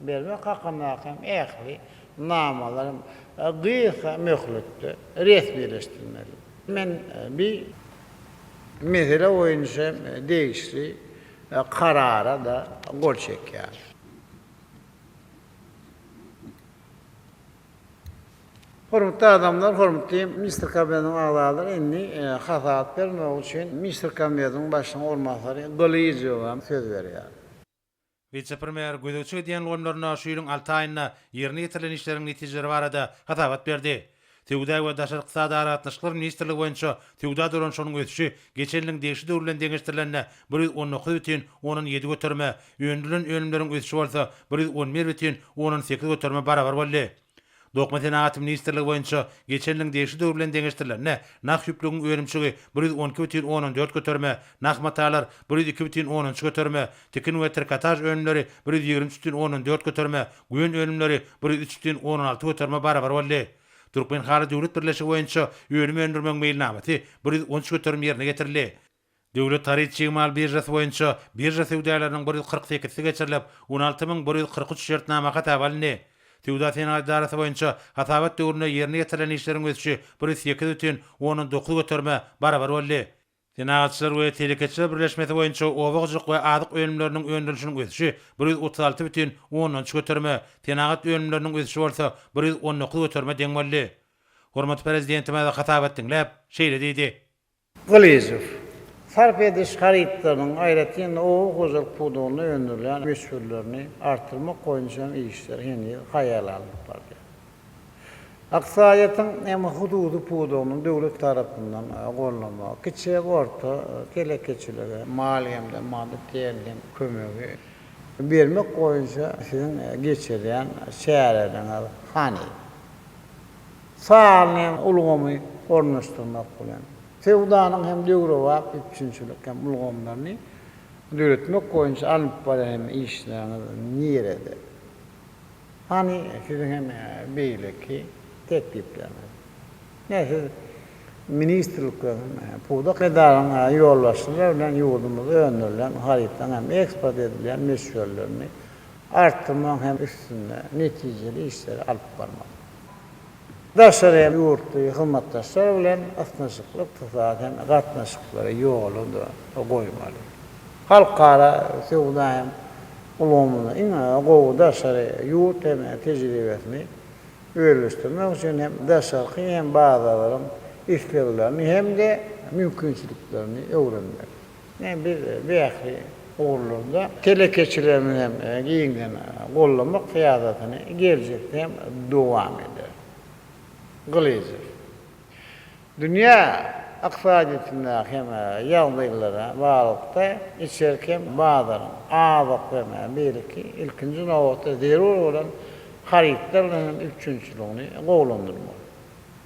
bermek hakynda hem ähli namalarym gyýsa möhletde resmileşdirmeli. Men bir Mesele oyuncu değişti, karara da gol çekiyor. Hormatly adamlar, hormatly Mr. Kabinetinin ağaları inni hasaat vermek için Mr. Kabinetinin başına olmaları O'Hojaniyazow söz veriyor. Vice-premier Güdüçü diyen onlarına şuyurun 6 ayına yerine getirilen işlerin neticeleri barada hatabat berdi. Tewda we Daşary Iqtisady Aratnaşyklary Ministrligi boýunça tewda duranşynyň ötüşi geçenliň degişli döwürlen deňeşdirilenine 119,7 götürme, öňdülen ölümleriň ötüşi bolsa 111,18 götürme barabar boldy. Dokmaten Atim Ministrligi boýunça geçenliň degişli döwürlen deňeşdirilenine nak ýüplegiň ölümçigi 112,14 götürme, nak matalar 102,13 götürme, tekin we trikotaj ölümleri 123,14 götürme, güýen ölümleri 103,16 götürme barabar boldy. Türkmen Hary Döwlet Birleşigi boýunça ölüm öndürmeň meýilnamaty 113 götürme ýerine getirildi. Döwlet taryhy mal birjasy boýunça birja sewdalarynyň 148-si geçirilip 16.143 şertnama hatap alındy. Tewda Senat idarasy boýunça hatabat döwrüne ýerine getirilen işleriň ötüşi 108,19 götürme barabar boldy. Senatçylar we telekeçiler birleşmesi boýunça obagjyk we adyk ölümleriniň öndürülüşiniň ötüşi 136,13 götürme, tenagat ölümleriniň ötüşi bolsa 119 götürme deň boldy. Hormatly prezidentime de hatabat dinläp şeýle diýdi. O'Hojaniyazow sarf ediş haritlarynyň aýratyn O.Hojaniyazow pudugyny öndürilen meşgullerini artyrmak goýunça işler ýene haýal alyp bardy. Aksayatyň hem hududy pudugyny döwlet tarapyndan gollanmak, kiçik orta telekeçilere mal hemde maddi teýerden kömegi bermek goýunça siziň geçirýän şäherlerden hani sağlyny ulgamy ornaşdyrmak bilen Tewdanyň hem döwre wagt üçinçilik hem ulgamlaryny döwletmek goýunça alyp baran işlerini nirede. Hani siziň hem beýleki tekliplerine. Neyse, ministrliklerin pudak edaran yollaştılar bilen yurdumuzu öndürülen haritadan hem eksport edilen meşgullerini arttırmak hem üstünde neticeli işleri alıp barmak. Daşary hem yurtly hyzmatdaşlar bilen atnaşyklyk tuzak hem gatnaşyklary ýolunda goýmaly. Halkara sewda hem ulgamyny gowy daşary yurt hem tejribesini öýleşdirmek üçin hem daşarky hem bazalaryň işlerlerini hem de mümkinçiliklerini öwrenmek. Yani bir beýahly ogurlarda telekeçilerini hem giňden gollamak fiýadatyny geljekde hem dowam eder. O'Hojaniyazow. Dünýä iqtisadiýetinde hem ýagdaýlara baglanykda içerken bazalaryň azyk we belki ilkinji nowatda zerur bolan haritlarının üçüncülüğünü gowlandyrmak.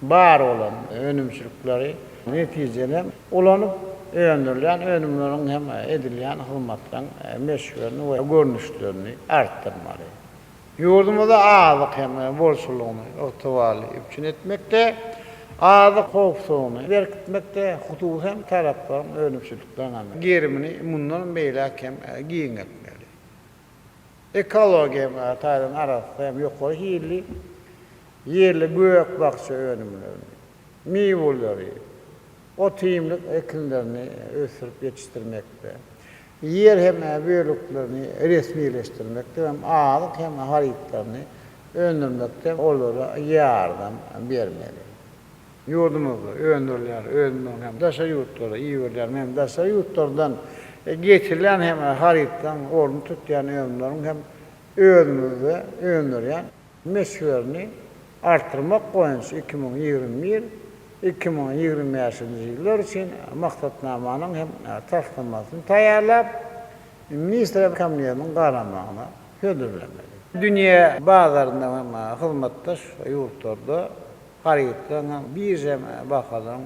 Bar olan önümçülükleri neticede ulanıp öndürülen önümlerin hem edilen hyzmatlaryň meşgullerini we görnüşlerini arttırmaly. Yurdumuzda azyk hem bolşulugyny ygtybaly üçin etmekde, azyk howpsuzlygyny berkitmekde hududy hem taraplaryň önümçülüklerini gerimini mundan beýle hem giň etmeli. Ekologiya taýdan arasynda hem ýokary yerli gök bakça önümlerini, meyvelleri, otymlyk ekinlerini ösürüp yetiştirmekde, yer hem bölüklerini resmileştirmekde hem azyk hem haritlaryny öndürmekde olara ýardam bermeli. Yurdumuzda öndürilen hem daşary ýurtlara iýerler hem daşary ýurtlardan getirilen hem haritdan ornu tutýan öňlerin hem özümizde öndürýän meşgullerini arttırmak goýunça 2021-2025 ýyllar üçin maksatnamanyň hem taslamasyny taýýarlap Ministrlik Kabinetiniň garamagyna hödürlenmeli. Dünýä bazarynda hem hyzmatdaş ýurtlarda haritdan bir hem bahalaryň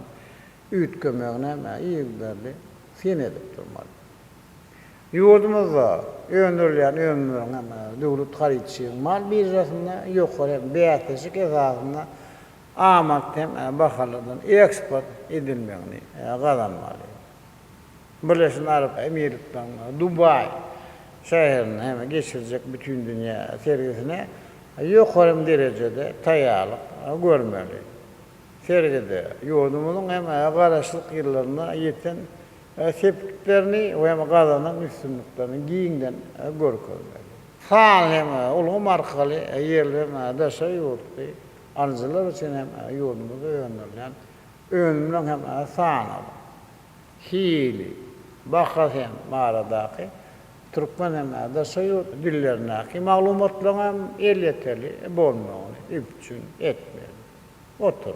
üýtgemegine ýygdarly sen edip durmaly. Yurdumuzda öndürilen ömürlerin döwlet haritçylyk mal birjasynda ýokary beýatysy esasynda amat hem bahalardan eksport edilmegini gazanmaly. Birleşik Arap Emirliklerinden Dubai şäherini hem geçirecek bütün dünýä sergisine ýokary derejede taýýarlyk görmeli. Sergide yurdumyzyň hem garaşlyk ýyllaryna ýeten Sepkitlerini ve gazanın üstünlüklerini giyinden görkezler. Sağ hem ulum arkalı yerlerine daşa yurttu. Arzular için hem yurdumuzu öğrenirler. Öğrenimden hem sağına. Hili, bakat hem mağaradaki. Türkmen hem daşa yurt dillerindeki malumatlarına hem el yeterli bolmuyor. İpçün etmeyen. Oturur.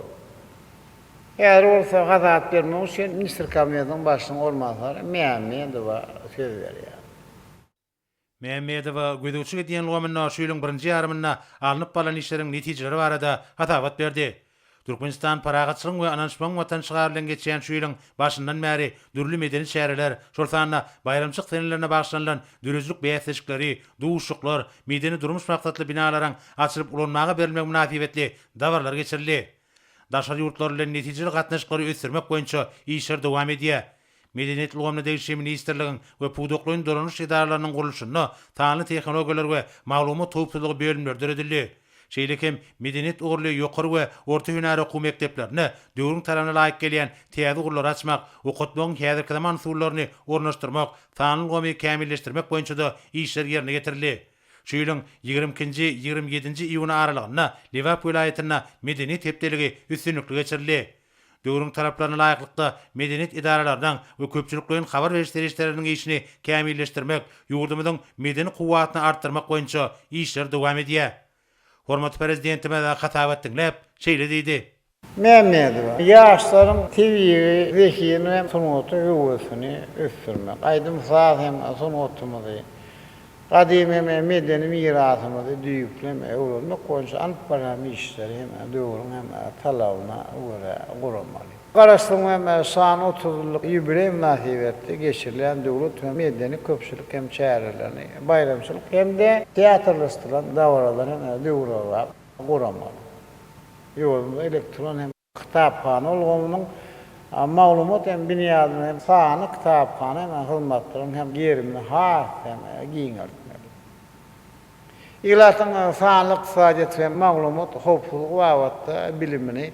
Eğer olsa kazat vermek için Minister Kabineti'nin başına olmazlar. Mehmedova söz veriyor. Mehmedova gödüçü gediyen lomynna şuýlyň birinji ýarymyna alınıp balan işleriň netijeleri barada hatabat berdi. Türkmenistan paragatçylyk we anançmaň watançylar bilen geçýän şu ýylyň başyndan bäri dürli medeni şäherler, şol sanna bayramçyk senelerine bagşlanan dürüzlük beýäsleşikleri, duşuklar, medeni durmuş maksatly binalaryň açylyp ulanmaga berilmek münasibetli dawarlar geçirildi. Daşary ýurtlar bilen netijeli gatnaşyklary ösürmek boýunça işler dowam edýär. Medeniyet Ulgamly Degişi Ministrligiň we Puduklaryň doranuş idaralarynyň gurulşyna taňly tehnologiýalar we maglumat toplulygy bölümler düredildi. Şeýlekem medeniyet ugurly ýokary we orta hünäri okuw mekdeplerini döwrüň taranyna laýyk gelýän täze gurlar açmak, okutmagyň häzirki zaman usullaryny ornaşdyrmak, taňly gomy kämilleşdirmek boýunça da işler ýerine getirildi. Şu ýylyň 22-nji 27-nji iýun aralygyna Liwap vilayatyna medeniyet hepdeligi üstünlükli geçirildi. Döwrüň taraplaryna laýyklykda medeniyet idaralarynyň we köpçüliklerin habar berişleriniň işini kämilleşdirmek, ýurdumyzyň medeni kuwwatyny artdyrmak boýunça işler dowam edýär. Hormatly prezidentime de hatabat dinläp şeýle diýdi. Mehmedova, yaşlarım TV'yi, zekiyini hem sunutu yuvasını östürmek. Aydın saat hem sunutumuzu, kadim hem medeni mirasımızı düyükleme, uğramak koyunca anıplarım işleri hem doğrun hem talavına uğramalı. Karasılığın hem sağın 30'luk yübirey münasibette geçirilen devlet ve medeni köpçülük hem çağrılarını, bayramçılık hem de tiyatrlaştıran davaraların doğrular uğramalı. Yolunda elektron hem kitapkhana olğanlygynyň maglumat hem binýadyny hem sany kitapkhana hem hyzmatlaryň hem yerimini has hem giňertmeli. Ýylatyň sanlyk sajet hem maglumat hopsuzlyk wagtda bilimini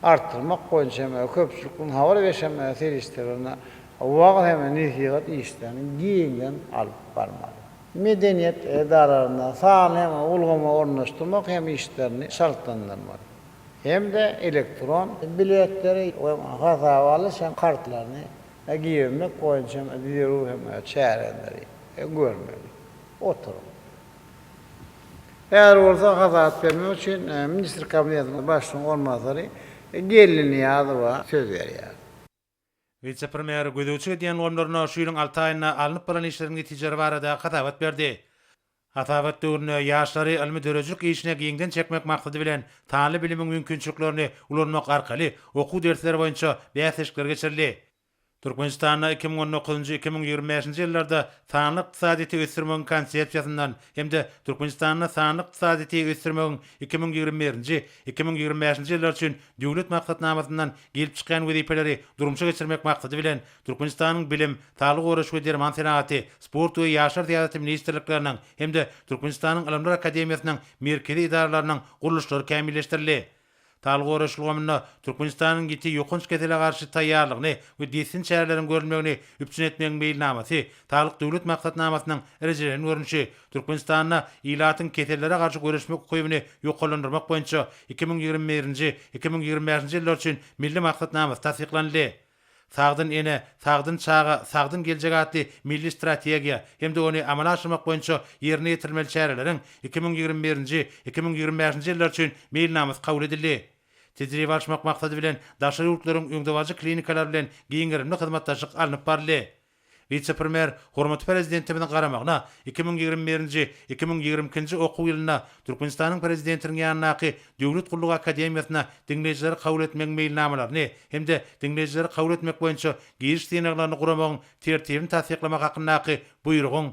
artdyrmak boýunça hem köpçülikiň habar berýän serişlerine wagt hem nesihat işlerini giňden alyp barmaly. Medeniyet edaralaryna sany hem ulgama ornaşdyrmak hem işlerini şartlandyrmaly. Hem de elektron biletleri ve hatawaly şan kartlaryny giyirmek boýunça diýeru hem çärenleri görmeli. Oturup. Eğer olsa hataat vermek için Minister Kabineti'nin başlygyny olmazary Geliniýazowa söz berýär. Vice-premier gödüçü diýen gomlaryna şu ýylyň 6 aýyna alınıp balan işleriň netijeleri barada hatabat berdi. Hatabat döwrüne ýaşlary ilmi dörejlik işine giňden çekmek maksady bilen taňly bilimiň mümkinçiliklerini ulanmak arkaly okuw dersleri boýunça bäsleşikler geçirildi. Türkmenistanda 2019-2025-nji ýyllarda taňly ykdysadyty ösürmegiň konsepsiýasyndan hem-de Türkmenistanda taňly ykdysadyty ösürmegiň 2020-2025-nji ýyllar üçin döwlet maksatnamasyndan gelip çykan wezipeleri durumça geçirmek maksady bilen Türkmenistanyň bilim, taýlyk goraş we derman senaty, sport we ýaşlar täzesi ministrlikleriniň hem-de Türkmenistanyň Ilimler Akademiýasynyň merkezi idaralarynyň guruluşlary kämilleşdirildi. Taýlyk goraşlygymyna Türkmenistanyň giti ýokunç ketele garşy taýýarlygyny we desin şäherleriň görülmegini üpçün etmegiň beýilnamasy, taýlyk döwlet maksatnamasynyň erejelerini görünüşi, Türkmenistanyna ýylatyň ketelere garşy görüşmek goýuny ýokalandyrmak boýunça 2020-2025-nji ýyllar üçin milli maksatnamasy tasdiklandy. Sagdyn ene, sagdyn çaga, sagdyn geljek atly milli strategiýa hem-de ony amala aşyrmak boýunça ýerine ýetirmeli şäherleriň 2021-2025-nji ýyllar üçin beýilnamasy kabul edildi. Tedrib açmak maksady bilen daşary ýurtlaryň öňdewaji klinikalar bilen giňerimli hyzmatdaşlyk alınıp barly. Vice-premier hormatly prezidentimiň garamagyna 2021-2022-nji okuw ýylyna Türkmenistanyň prezidentiniň ýanynaky Döwlet Gullyk Akademiýasyna diňleýijileri kabul etmek meýilnamalaryny hem-de diňleýijileri kabul etmek boýunça giriş synaklaryny guramagyň tertibini tasdiklamak hakyndaky buýrugyň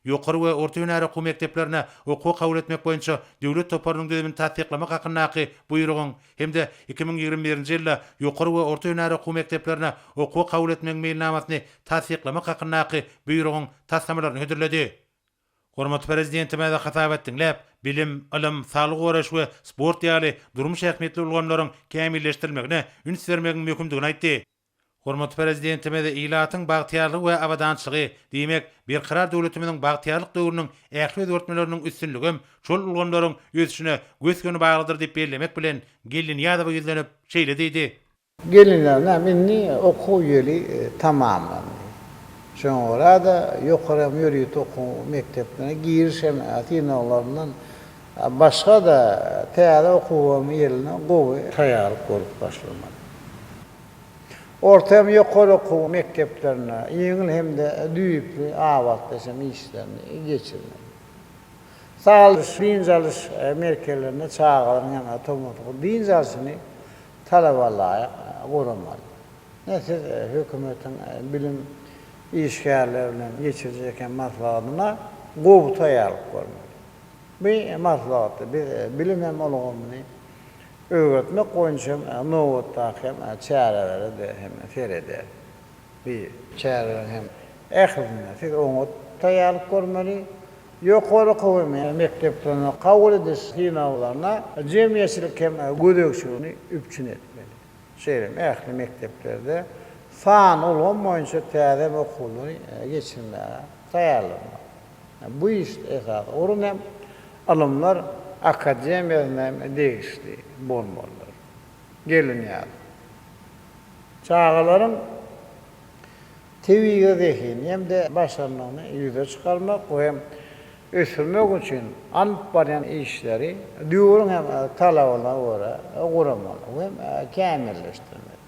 ýokary we orta hünäri okuw mekdeplerine okuw kabul etmek boýunça döwlet toparynyň düzümini tasdiklamak hakyndaky buýrugyň hem-de 2021-nji ýylda ýokary we orta hünäri okuw mekdeplerine okuw kabul etmek meýilnamasyny tasdiklamak hakyndaky buýrugyň tasdamalaryny hödürledi. Hormatly prezidentime de hatabat dinläp, bilim, ilim, salyk goraş we sport ýaly durmuş ähmiýetli ulgamlaryň kämilleşdirilmegine üns bermegiň möhümdigini aýtdy. Hormatly prezidentime de ilatyň bagtyarlygy we awadançylygy, diýmek, bir karar döwletimiziň bagtyarlyk döwrüniň ähli öwretmeleriniň üstünligim şol ulgamlaryň ösüşine göskeni baglydyr diýip bellemek bilen Geliniýazow ýüzlenip şeýle diýdi. Gelinlerine minni oku yeli tamamlandı. Sonra da yukarı yürüyüt oku mekteplerine girişem atinalarından başka da teyada okuvam yerine gowy taýýarlyk bolup başlamadı. Ortam yukarı oku mekteplerine ýeňil hem de düýüpli awat desem işlerini geçirdi. Sağlış, dinzalış merkezlerine çağıran yana tomotu dinzalışını talabalar goramaly. Näse hökümetin bilim işgärlerine geçireceken maslahatyna gowy taýýarlyk görmeli. Bu maslahaty bilim hem ulgamyny öwretmek goýunça nowatda hem çäreleri de hem fereder. Bir çäreler hem ähline siz oňa taýýarlyk görmeli. Ýokary gowy mekteplerine kabul ediş synawlaryna jemgyýetçilik hem gödökçülüğünü üpçün etmeli. Şeýle ähli mekteplerde fan ulgam boýunça täze okuwlary geçirmäge taýýarlanmaly. Bu iş esas orun hem alımlar akademiýadan degişli bolmaly. Gelinýär. Çağalaryň tebiga zehin hem de başarmagyny ýüze çykarmak hem ösürmek üçin alyp baran işleri döwrüň hem talabalarına göre guramaly hem kämilleşdirmeli.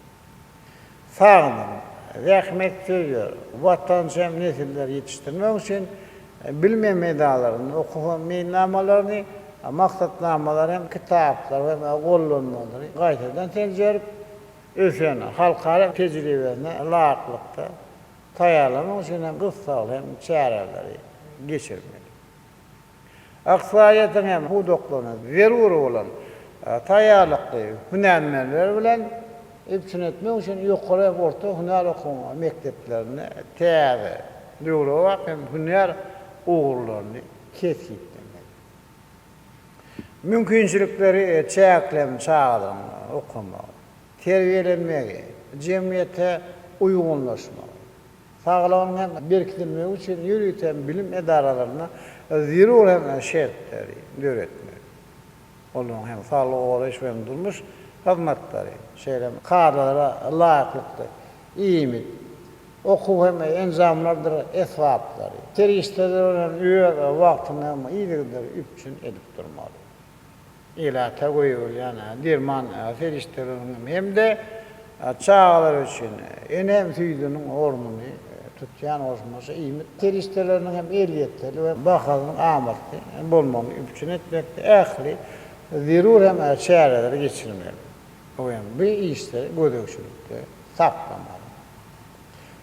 Sağlam, rahmet söýýär, watançam nesilleri ýetişdirmek üçin bilmem medalaryny, okuwan meýnamalaryny, maksatnamalary hem kitaplar we gollanmalary gaýtadan terjerip ösen halkara tejribesine laýyklykda taýýarlamak üçin hem gysgaly hem çäreleri geçirmeli. Aksariyetin hem hudoklarına zerur olan taýýarlykly hünärmenler bilen üpçün etmek üçin ýokary orta hünär okuma mekteplerine täze döwrewak hem hünär ugurlaryny kesipdirmeli. Mümkinçilikleri çäklem çağdan okumaly, terbiýelenmegi, jemgyýete uýgunlaşmaly. Sağlam hem berkitilmek üçin ýürüten bilim edaralaryna zerur hem şertleri öğretmeli. Onun hem sağlık uğraş ve durmuş hizmetleri, şeýle kadalara laýyklykda iýmit, okuw hem enzamlardyr esbaplary, terişdeler öýe wagtyny hem iýdigdir üpçün edip durmaly. Ila tagoýul ýana derman ferişdeleriň hem de çağalar üçin enem süýdüniň ornuny tutýan osmasa iýmit terişdeleriniň hem eliýetleri we bakalynyň amaty bolmagy üpçün etmekde ähli zerur hem çäreleri geçirmeli. O hem bu işleri gödökçülükde saklamaly.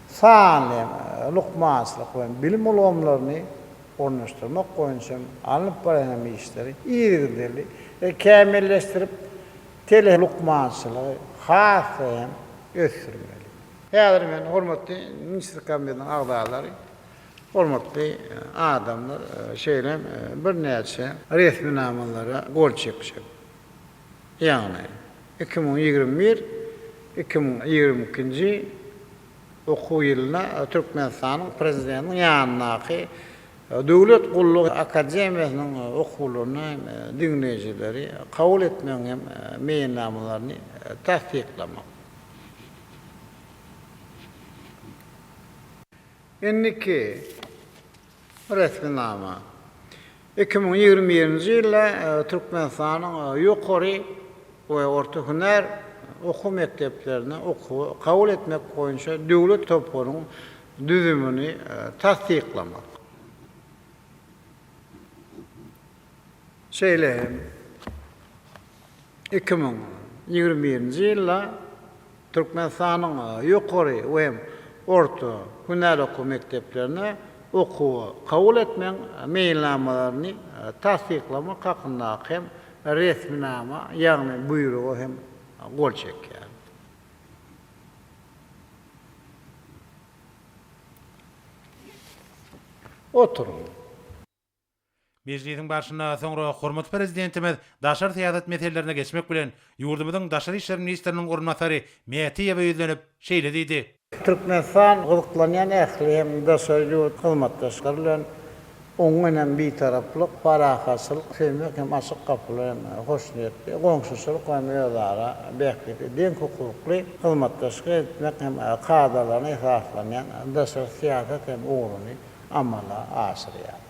Sağlam, lukmançylyk we bilim ulgamlaryny ornaşdyrmak goýunça alyp baran işleri iýdirli kämilleşdirip tele lukmançylygy hasem ösürmeli. Häzir men hormatly ministr kabinetining agdalary, hormatly adamlar şeýle bir näçe resminamalara gol çekişip. Ýagny 2021-2022 okuw ýylyna Türkmenistanyň prezidentiniň ýanynaky Döwlet Gullugy Akademiýasynyň okuwlaryny dinleýijileri kabul etmek hem meýnamalaryny tasdiklamak. Enniki resminama 2021-nji ýylda Türkmenistanyň ýokary we orta hünär okuw mekdeplerini kabul etmek boýunça döwlet topunyň düzümini tasdiklamak. Şeýle 2021-nji ýylda Türkmenistanyň ýokary we orta hünär okuw mekdeplerini kabul etmek meýnamalaryny tasdiklamak hakynda hem resminama ýagny buýrugy hem gol çekýär. Oturun. Meclisin başına soňra hormat prezidentimiz daşar siýasat meselelerine geçmek bilen ýurdumyzyň daşary işler ministriniň ornatary Metiýewe ýüzlenip şeýle diýdi. Türkmenistan gıdıklanyan ähli hem daşary hyzmatdaşlar bilen oňuňdan bir taraplyk, parahasylyk, sevmek hem açyk kapylar hem hoşniyetli, goňşuçylyk hem ýazara bähkli, deň hukukly hyzmatdaşlyk etmek hem kadalaryny esaslanýan daşary siýasat hem uğruny amala aşyrýar.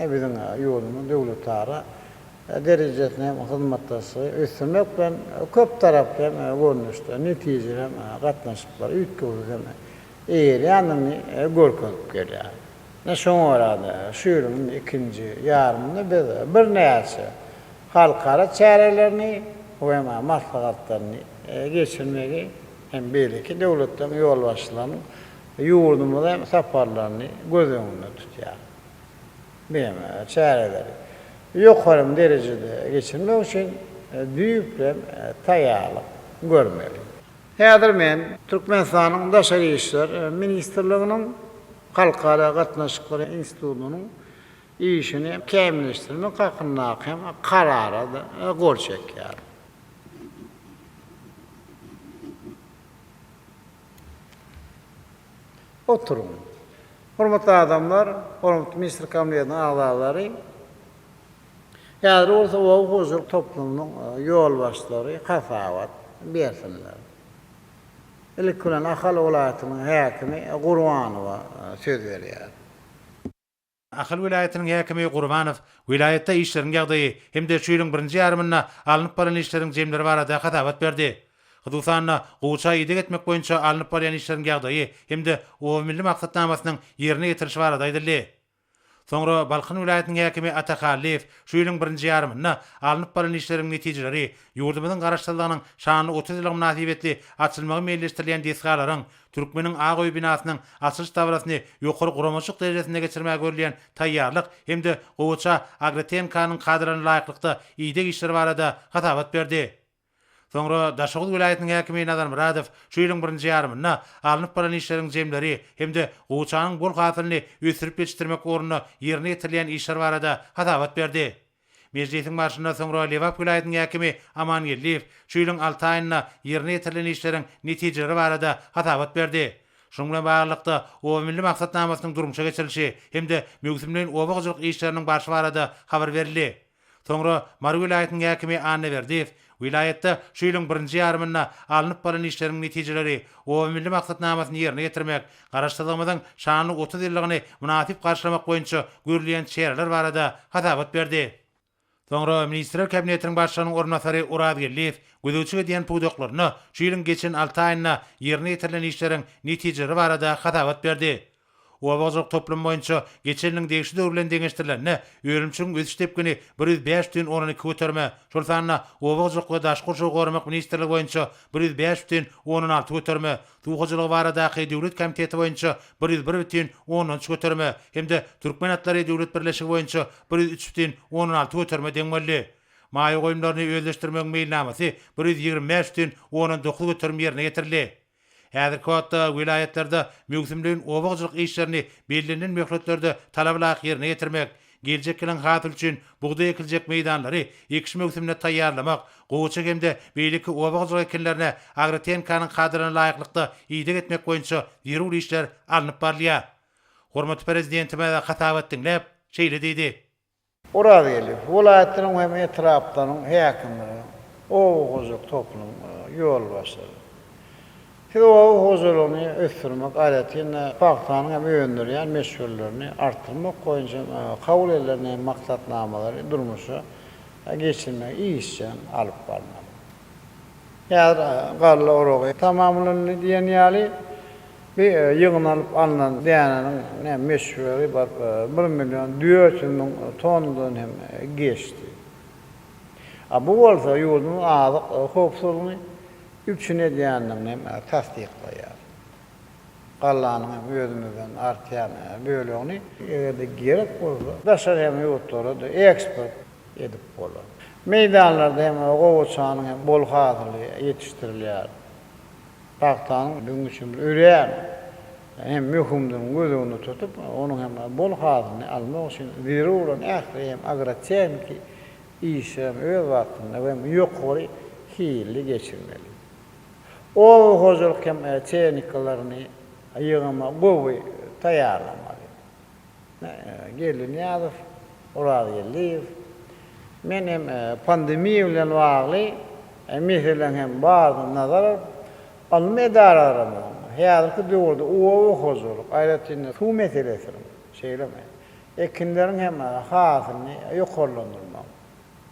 Bizim ýurdumyň döwletara derejesine hyzmatdaşy ösürmek bilen köp taraply hem görnüşde netijeler hem gatnaşyklary üýtgüzip hem ýanyny görkezip gelýär. Şoň arada şu ýylyň ikinji ýarymynda biz bir näçe halkara çärelerini we maslahatlaryny geçirmegi hem belki döwletden ýol başlaryň ýurdumyza saparlaryny göz öňünde tutýar. Benim çareleri ýokary derejede geçirmek üçin büýük taýýarlyk görmeli. Häzir men Türkmenistanyň daşary işler ministrliginiň halkara gatnaşyklary institutynyň işini kämilleşdirmek hakynda hem karara da gol çekýär. Oturun. Hormatly adamlar, hormatly ministr kabinetiniň agzalary, ýa-da bolsa O.Hojaniyazow toplumynyň ýol başlary hasabat bersinler. Ilikulan Ahal welaýatynyň häkimi Gurbanowa söz berýär. Ahal welaýatynyň häkimi Gurbanow vilayetde işleriň ýagdaýy hem-de şu ýylyň birinji ýarymyna alınıp baran işleriň jemleri barada hasabat berdi. Hudusanna goýça ýydyk etmek boýunça alınıp baran işleriň ýagdaýy hem-de o milli maksatnamasynyň ýerine ýetirişi barada aýdyldy. Soňra Balkyn vilayatynyň häkimi Atakalliýew şu ýylyň birinji ýarymyna alınıp baran işleriň netijeleri ýurdumyzyň garaşdyrlygynyň şany 30 ýylyk münasibetli açylmagy meýilleşdirilen desgalaryň Türkmeniň Agoý binasynyň açyş dawrasyny ýokary guramaçyk derejesinde geçirmäge görülen taýýarlyk hem-de goýça agrotenkanyň kadrany laýyklykda ýydyk işleri barada hasabat berdi. Soňra Daşoğul vilayatynyň häkimi Nazar Muradow şu ýylyň birinji ýarymyna alınıp baran işleriň jemleri hem-de goýçanyň bol hasylyny ösürip ýetişdirmek ornuny ýerine ýetirilen işler barada hasabat berdi. Meclisiň başynda soňra Lewap vilayatynyň häkimi Amanyeliýew şu ýylyň 6 aýyna ýerine ýetirilen işleriň netijeleri barada hasabat berdi. Şoň bilen baglanykda o milli maksatnamasynyň durmuşa geçirilişi hem-de mögüsümliň obagçylyk işleriniň başı barada habar berildi. Soňra Mar vilayatynyň häkimi Anne Berdiýew vilayetde şu ýylyň birinji ýarymyna alınıp baran işleriň netijeleri o milli maksatnamasyny ýerine ýetirmek, garaşdyrlygymyzyň şany 30 ýyllygyny münasip garşylamak boýunça görülen çäreler barada hasabat berdi. Soňra ministrler kabinetiniň başçysynyň ornatary Uradgelliýew gözüçige diýen puwdoklaryny şu ýylyň geçen 6 aýyna ýerine ýetirilen işleriň netijeleri barada hasabat berdi. Obagçylyk toplum boýunça geçenliň degişli döwrlen deňeşdirilenine öýrümçiň ösüş tepkini 105,12 göterme, şol sanna obagçylyk we daşgurçylyk gormak ministrligi boýunça 105,16 göterme, tuğaçylyk baradaky döwlet komiteti boýunça 101,13 göterme, hem-de Türkmen atlary döwlet birleşigi boýunça 103,16 göterme deňmelli. Maýa goýumlaryny özleşdirmek meýilnamasy 125,19 göterme ýerine getirildi. Häzirki wagtda wilayatlerde mögüsümliň obagçylyk işlerini belirlenen möhletlerde talablaryk ýerine ýetirmek, geljek ýylyň hasyl üçin buğday ekiljek meýdanlary ekiş mögüsümine taýýarlamak, goýça hem-de beýleki obagçylyk ekinlerine agrotenkanyň kadrany laýyklykda ýydyk etmek boýunça ýerul işler alınıp barylýar. Hormatly prezidentime hasabat dinläp şeýle diýdi. Uradýely welaýatynyň hem etraplaryň häkimleri, O.Hojaniyazow toplum ýol başlary. O.Hojaniyazowy ösürmek adatyny paktanyň hem öýündirýän meşgullerini artdyrmak boýunça kabul edilen maksatnamalary durmuşa geçirmek işçen alyp barmak. Ýa-da galla orogy tamamlanyny diýen ýaly bir ýygnalyp alynan dänenin meşgulleri bar 1.400.000 tonnadan hem geçdi. Bu bolsa ýurdumyň azyk howpsuzlygyny üçüne diýendiňi tasdikleýär. Gallanyň özümizden artýan bölegini ýerde gerek bolsa daşary hem ýurtlary da eksport edip bolar. Meýdanlarda hem goýçanyň bol hasyly ýetişdirilýär. Paktanyň düňüşüm öýrän hem mühümdün gözüni tutup onun hem bol hazyny almak üçin zerurun ähli hem agratsen ki işem öz wagtynda we ýokary hili geçirmeli. O.Hojaniyazow hem çenikalaryny ýygyma gowy taýýarlamaly. Geliniýazow, O.Hojaniyazow. Men hem pandemiýa bilen bagly meselen hem bazı nazar alma edaralaryny häzirki döwürde O.Hojaniyazow aýratyn su meselesini şeýleme. Ekinleriň hem hasyny ýokarlandyrmak.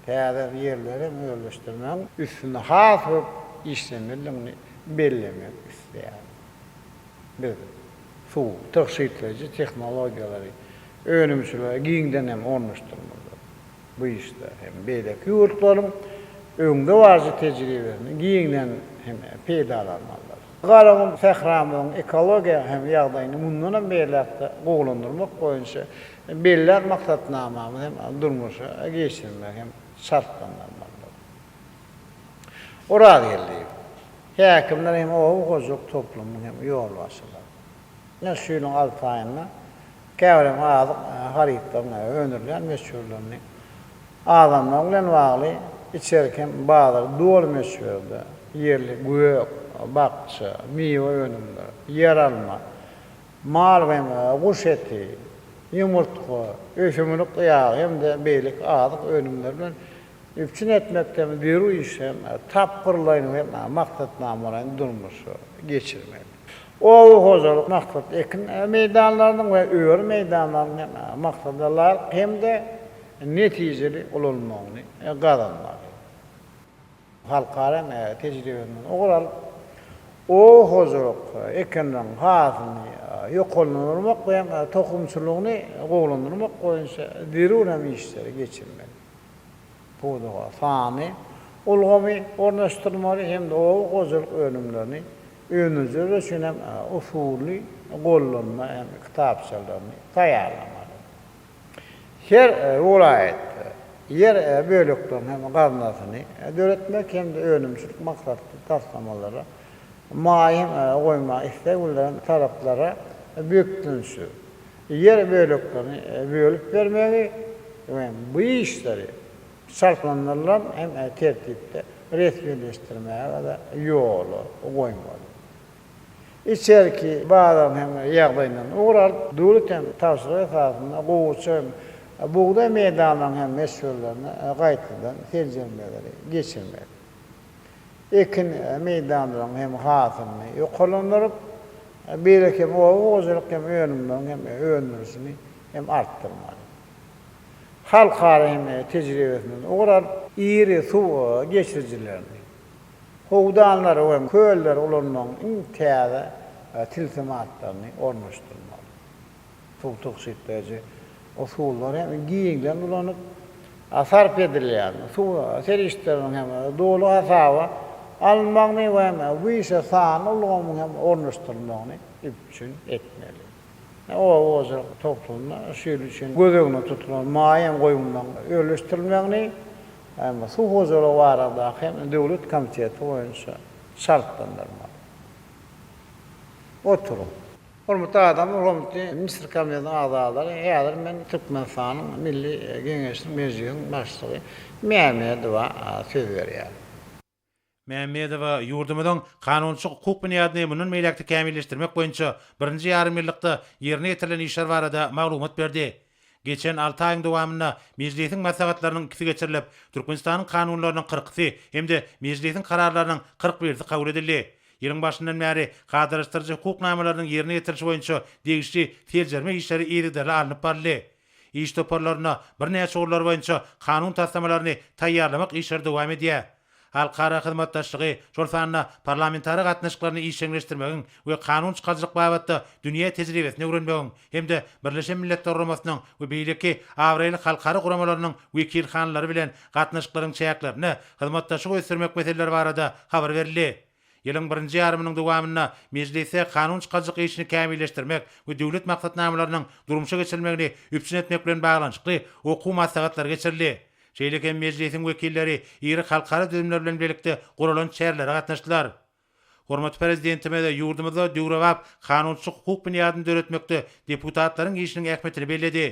Täze ýerleri öýleşdirmek, üstüne has işlemlerini bellemek isteýär. Bir su taşytlaryjy tehnologiýalary önümçüler giňden hem ornaşdyrmaly. Bu işte hem beýleki ýurtlaryň öňde barjy tejribelerini giňden hem peýdalanmalylar. Garamyň Fehramyň ekologiýa hem ýagdaýyny mundan beýlekde gowlandyrmak boýunça belli maksatnamamy hem durmuşa geçirmek hem şartlanmalylar. O.Hojaniyazow häkimler hem O.Hojaniyazow toplumyň hem ýolbaşçylary. Näşüň altaýyna käwrem azyk harytlaryna önürlen meşhurlaryny adamlar bilen bagly içerken bazı dol meşhurda yerli gök, bakça, meywe önümler, yer alma, mal we guş eti, ýumurtga, öşümlük ýagy hem de beýlik azyk önümler bilen üpçün etmekden beru işem tapgyrlaryny hem maksatnamalaryny durmuşy geçirmeli. O.Hojaniyazow maksat ekin meýdanlarynyň we öýür meýdanlarynyň maksatlarylar hem de netijeli olanmagyny gazanmaly. Halkara tejribeden oňaral O.Hojaniyazow ekinniň hasyny ýokarlandyrmak we tokumçylygyny gowlandyrmak boýunça zerur hem işleri geçirmeli. Buda sany ulgamy ornaşdyrmaly hem de O.Hojaniyazow önümlerini önüzür üçin hem usuly gollanma hem kitapçalaryny taýýarlamaly. Her vilayetde yer bölüklerinin hem garnasyny döretmek hem de önümçülük maksatly taslamalary maýym goýma isteglerini taraplara böktünsü. Yer bölüklerini bölüp bermeli we bu işleri şartlanmalar hem tertipde resmileşdirmäge we ýoly goýmaly. İçerki bazı hem ýagdaýyndan uğrar döwlet hem tawsiýe esasında gowçy buğday meýdanynyň hem meşhurlaryny gaýtadan terjemeleleri geçirmeli. Ekin meýdanlaryň hem hasyny ýokarlandyryp beýleki O.Hojaniyazow hem önümden hem önürsini hem artdyrmaly. Halkara hem tejribesinden uğrar iri su geçirjilerini howdanlary we köller ulanmagyň täze tilsimatlaryny ornaşdyrmaly. Tutuk şeýleji usullar hem giňden ulanyp sarp edilýär. Su serişleriň hem dolu hasaby almagyny we bu işe sany ulgamy hem ornaşdyrmagyny üçin etmeli. O.Hojaniyazow toplumna şeýle üçin gözegine tutulan maýam goýumdan öýleşdirilmegini hem O.Hojaniyazow barada hem döwlet komiteti boýunça şartlandyrmaly. Oturum. Hormatly adam, hormatly Misir Komitetynyň agzalary, häzir men Türkmenistanyň Milli Geňeşiniň mejlisiniň başlygy Mehmedowa söz berýär. Mehmedowa ýurdumyzyň kanunçy hukuk bunyadny munun meýlekde kämilleşdirmek boýunça birinji ýarym ýylykda ýerine getirilen işler barada maglumat berdi. Geçen 6 aýyň dowamyna mejlisiň maslahatlarynyň ikisi geçirilip, Türkmenistanyň kanunlarynyň 40-sy hemde mejlisiň kararlarynyň 41-si kabul edildi. Ýylyň başyndan bäri gadarlaşdyrjy hukuk namalarynyň ýerine getirişi boýunça degişli terjerme işleri ýerinde alınıp barly. İş toparlaryna bir näçe urlar boýunça kanun taslamalaryny taýýarlamak işleri dowam edýär. Halkara hyzmatdaşlygy şol sanyna parlamentary gatnaşyklaryny işleňleşdirmegiň we kanun çykarjylyk babatda dünýä tejribesini öwrenmegiň hemde Birleşen Milletler Guramasynyň we beýleki awraýly halkara guramalarynyň wekilhanlary bilen gatnaşyklaryň çäklaryny hyzmatdaşlyk ösürmek meseleleri barada habar berildi. Ýylyň 1-nji ýarymynyň dowamyna mejlise kanun çykarjylyk işini kämilleşdirmek we döwlet maksatnamalarynyň durmuşa geçirilmegini üpçün etmek bilen baglanyşykly okuw maslahatlary geçirildi. Şeýlekem mejlisiň wekilleri ýeri halkara düzümler bilen birlikde guralan çärlere gatnaşdylar. Hormat prezidentime de yurdumyza döwrewap kanunçylyk hukuk bunyadyn döretmekde deputatlaryň işiniň ähmetini belledi.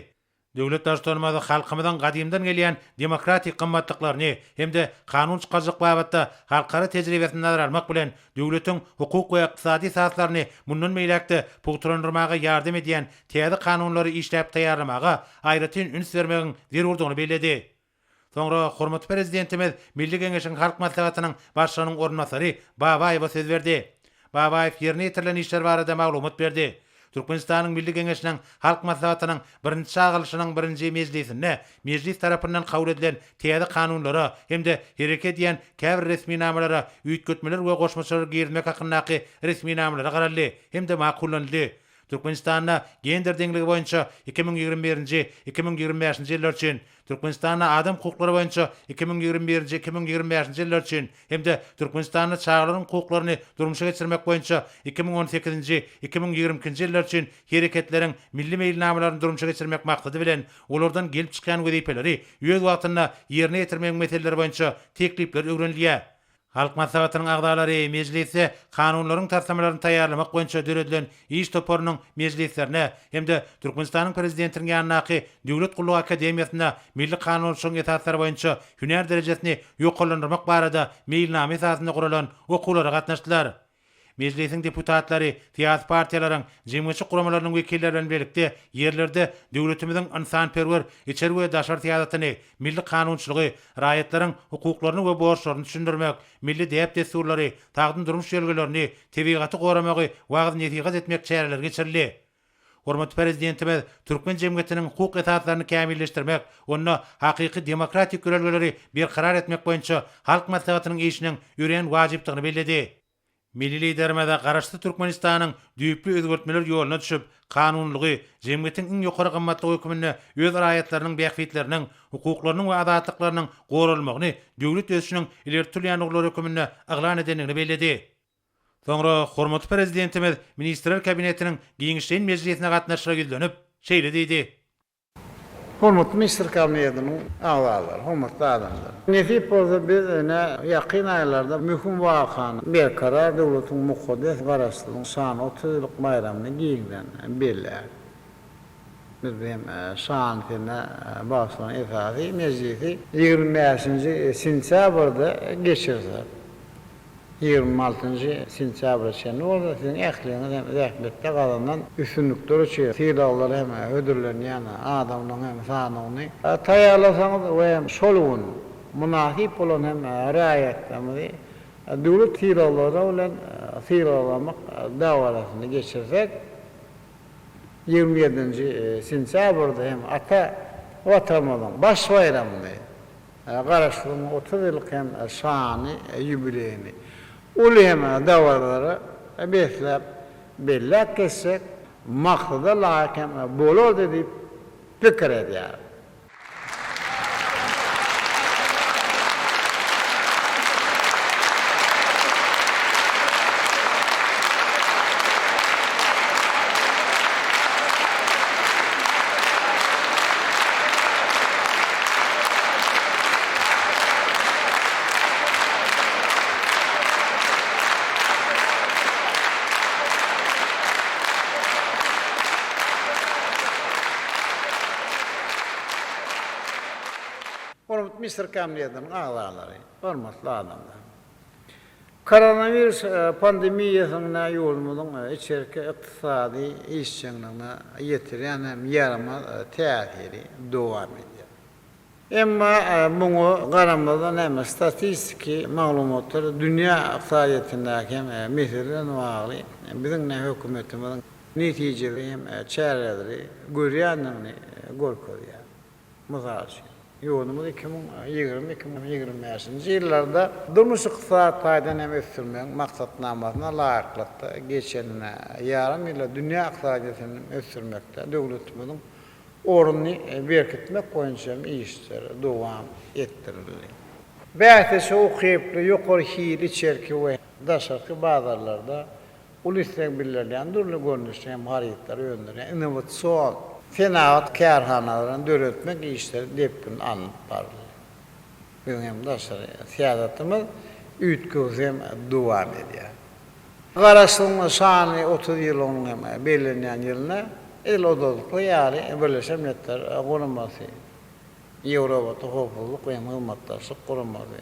Döwlet başçylygymyza halkymyzdan gadymdan gelýän demokratik gymmatlyklaryny hemde kanunçy gazyk babatda halkara tejribesini nazara almak bilen döwletiň hukuk we ykdysady saslaryny mundan meýlekde pugtrandyrmaga ýardam edýän täze kanunlary işläp taýýarlamaga aýratyn üns bermegiň zerurdygyny belledi. Soňra hormatly prezidentimiz Milli Geňeşiň halk maslahatynyň başlygynyň ornmasary Babaýewa söz berdi. Babaýew ýerine ýetirilen işler barada maglumat berdi. Türkmenistanyň Milli Geňeşiniň halk maslahatynyň birinji çağrylşynyň birinji mejlisinde mejlis tarapyndan kabul edilen täze kanunlara hemde hereket edýän käbir resmi namalara üýtgetmeler we goşmaçylar girilmek hakyndaky resmi namalara garaldy hemde makullandy. Türkmenistanda gender deňligi boýunça 2021-2025 ýyllar üçin Türkmenistanda adam hukuklary boýunça 2021-2025 ýyllar üçin hemde Türkmenistanda çağlaryň hukuklaryny durmuşa geçirmek boýunça 2018-2022 ýyllar üçin hereketleriň milli meýilnamalaryny durmuşa geçirmek maksady bilen olardan gelip çykan wezipeleri öz wagtynda ýerine ýetirmek meseleleri boýunça teklipler öwrenilýär. Halk maslahatynyň agdalary mejlisi kanunlaryň tarsamalaryny taýýarlamak boýunça döredilen iş toporunyň mejlislerine hemde Türkmenistanyň prezidentiniň ýanynaky Döwlet Gullyk Akademiýasyna milli kanunçylyk esaslary boýunça hüner derejesini ýokallandyrmak barada meýilname esasynda guralan okuwlara gatnaşdylar. Mejlisiň deputatlary siyasi partiýalaryň jemgyýetçi guramalarynyň wekilleri bilen birlikde ýerlerde döwletimiziň insanperwer içeri we daşary siýasatyny, milli kanunçylygy, raýatlaryň hukuklaryny we borçlaryny düşündirmek, milli däp desturlary, tagdyn durmuş ýergelerini, tebigaty goramagy wagty netigat etmek çäreleri geçirildi. Hormatly prezidentimiz Türkmen jemgyýetiniň hukuk esaslaryny kämilleşdirmek, onu hakyky demokratik görelgeleri berkarar etmek boýunça halk maslahatynyň işiniň ýüreýän wajypdygyny belledi. Milli liderimize garaşdy Türkmenistanyň düýpli özgertmeler ýoluna düşüp, kanunlygy, jemgyýetiň iň ýokary gymmatly hökümini öz raýatlarynyň bähfitleriniň, hukuklarynyň we adatlyklarynyň goralmagyny döwlet özüniň ileri türýän uglary hökümini aglan edenini belledi. Soňra hormatly prezidentimiz Ministrler Kabinetiniň giňişleýän mejlisine gatnaşyra güldönüp, şeýle diýdi. Hormatly Minister Kabinetiniň agzalary, hormatly adamlar. Nesip bolsa biz ýakyn aýlarda mühim wakany berkarar döwletiň mukaddes garaşdyrylan şan 30 ýyllyk bayramyny giýilden belli. Biz hem şan tene başlanan efadi mejlisi 25-nji sentýabrda geçirdi. 26-njy sentýabr şeýle bolsa siziň ähliňiz hem rahmetde galandan üstünlükler üçin tiýdaglar hem ödüllenýän adamlaryň hem sanyny taýýarlasaňyz we hem şol munasip bolan hem raýatlaryny döwlet tiýdaglary bilen tiýdaglamak dawalasyny geçirsek 27-nji sentýabrda hem ata watanymyzyň baş bayramy garaşdyrylan 30 ýyllyk hem şany ýubileyini ulema dawarlara beslep bellek kessek maksada laýyk bolady diýip pikir edýär. Mr. Kabinetiniň agzalary, hormatly adamlar. Koronavirus pandemiýasyna ýolumyzyň içerki ykdysady işçiňliňe ýetirýän hem ýarama täsiri dowam edýär. Emma muňa garamazdan hem statistiki maglumatlar dünýä ykdysadyndäki hem meselelerine bagly biziň hökümetimiziň netijeleri hem çäreleri görýänini görkezýär. Mysal üçin ýolumyz 2020-2025 ýyllarda durmuş ykdysat taýdan hem ösürmek maksatnamasyna laýyklykda geçenine ýaram ýyla dünýä ykdysadyny ösürmekde döwletimiziň orny berkitmek boýunça işler dowam etdirildi. Bäze şu hyply ýokary hili içerki we daşarky bazarlarda uluslararası birliklerden durly görnüşde hem haryatlar öňlerine innovatsion Senat kärhanalarını döretmek işleri depkin anıp barlı. Bizim hem daşarı siýasatymyz üýtgüz hem dowam edýär. Garaşlygyň şany 30 ýyl onuň bellenýän ýylyna el odolukly ýaly Birleşen Milletler Guramasy, Ýewropa howpsuzlyk we hyzmatdaşlyk guramasy,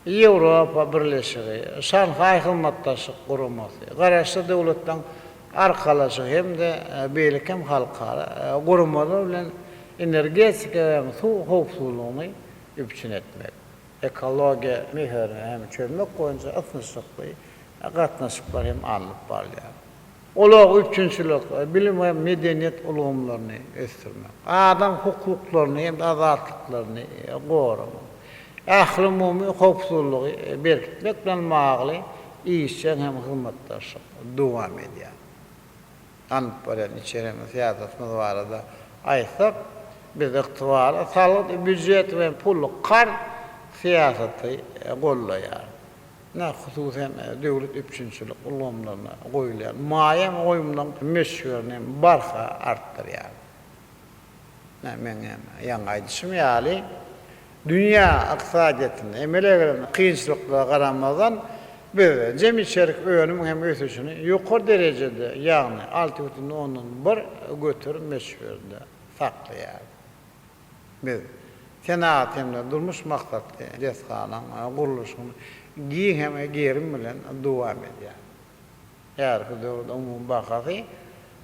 Ýewropa Birleşigi, Şanhay hyzmatdaşlyk guramasy, garaşly döwletden arkalaşy hemde beýlekem halkara guramalar bilen energetika we suw howpsuzlygyny üpçün etmek, ekologiýa meherini hem çözmek boýunça atnaşykly gatnaşyklary hem alyp barýar. Olar üçinçilik, bilim we medeniýet ulgamlaryny ösdürmek, adam hukuklaryny hem azatlyklaryny goramak, ähli umumy howpsuzlygy berkitmek bilen magly işçiň hem hyzmatdaşlyk dowam edýär. Anyp barýan içereme siýasatymyz barada aýsak, biz ykdywara salyk, büdjet we pulluk kar siýasaty gollaýar. Hususen döwlet üçinçilik ulgamlaryna goýulýan maýam goýumdan meşgulne barha artdyrýar. Men ýaňy aýdyşym ýaly dünýä ykdysadyýatyny emelegiren kynçylyklara garamazdan biz jemçilik öňüm hem ösüşini ýokary derejede ýagny 6,1 götürüp meşgulde saklaýar. Biz senaat hemde durmuş maksatly deshanyň guruluşyny giň hem gerim bilen dowam edýär. Ýarky döwlet umumy bahasy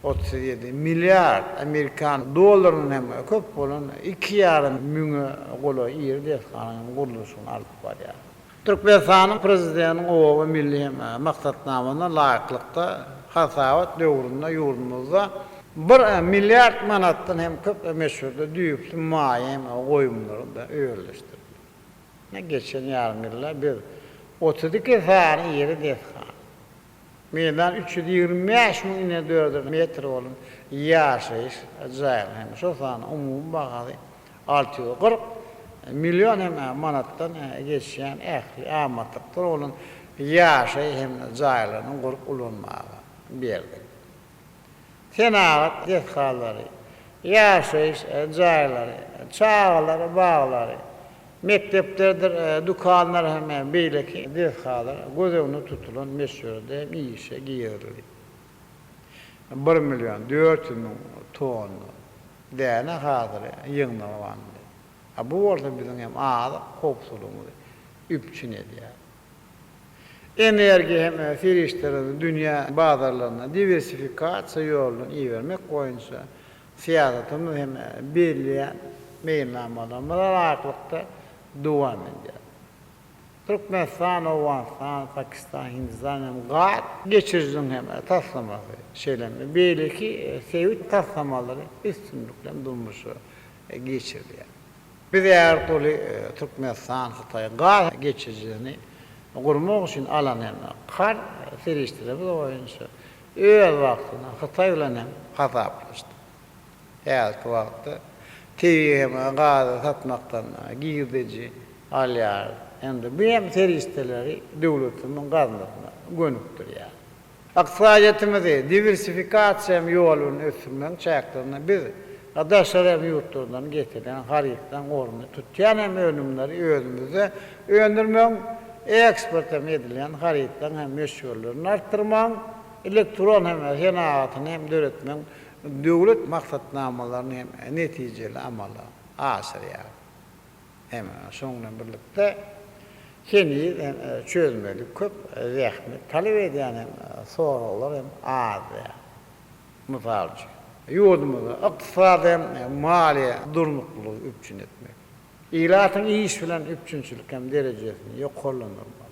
37 milyar Amerikan dollarynyň hem köp bolan 2,5 müňe gola ýer deshanyň guruluşyny alyp barýar. Türkmenistanyň prezidentiniň owagy milli maksatnamana laýyklykda hasawat döwründe ýurdumyzda 1 milyard manatdan hem köp meşhurda düýüpli maýam goýumlarynda öýerleşdirdi. Geçen ýarym ýyllar bir 32 sany ýeri deshan. Meýdan 325 000 metr bolan ýaşaýyş jaýlar hem şo sany umumy bahasy 640 milyon hem manatdan geçýän ähli amatlyktар bolan ýaşaý hem jaýlaryny gurup ulanmagy berdi. Senaat deshalary, ýaşaýyş jaýlary, çağlary, baglary, mekteplerdir, dukanlar hem beýleki deshalar gözegine tutulan meşhurda hem işe giýerli. 1 milyon 400 000 ton däne hazır ýygnalawandy. Bu orada bizim hem ağda howpsuzlygyny üpçün edýär. Enerji hem firişlerini dünya bazarlarına diversifikasiya ýoluna iýermek boýunça siýasatymyz hem belliýän meýnamalar arklykda dowam edýär. Türkmenistan, Awganistan, Pakistan, Hindistan hem gat geçirjin hem taslamasy şeýlemi beýleki sewit taslamalary üstünlikle durmuşy geçirdiler. Biz ýartuly Türkmenistan, Hytaý gat geçirjini gurmak üçin alan hem kar serişdirip boýunça öýe wagtyna Hytaý bilen hem hasaplaşdy. Ýa-da wagtda teýem gaz satmakdan giýirdeji alýar. Endi bu hem serişdirleri döwletimiň gazmasyna gönükdirýär. Ykdysadyýatymyzy diversifikasiýa ýoluny ösürmek çäklerini biz adaşlar ýurtlardan getirilen harytdan orny tutýan hem önümleri özümizde öndürmek, eksport edilen harytdan hem meşgullerini arttırmak, elektron hem senaatını hem döwletmiň döwlet maksatnamalaryny hem netijeli amala aşyrýar. Hem şoňla birlikde keni hem çözmeli köp zähmet talep edýän hem soralar hem az. Mysal üçin ýurdumyzda ykdysady hem maliýe durmuklygy üpçün etmek. İlatyň iş bilen üpçünçilik hem derejesini ýokarlandyrmak.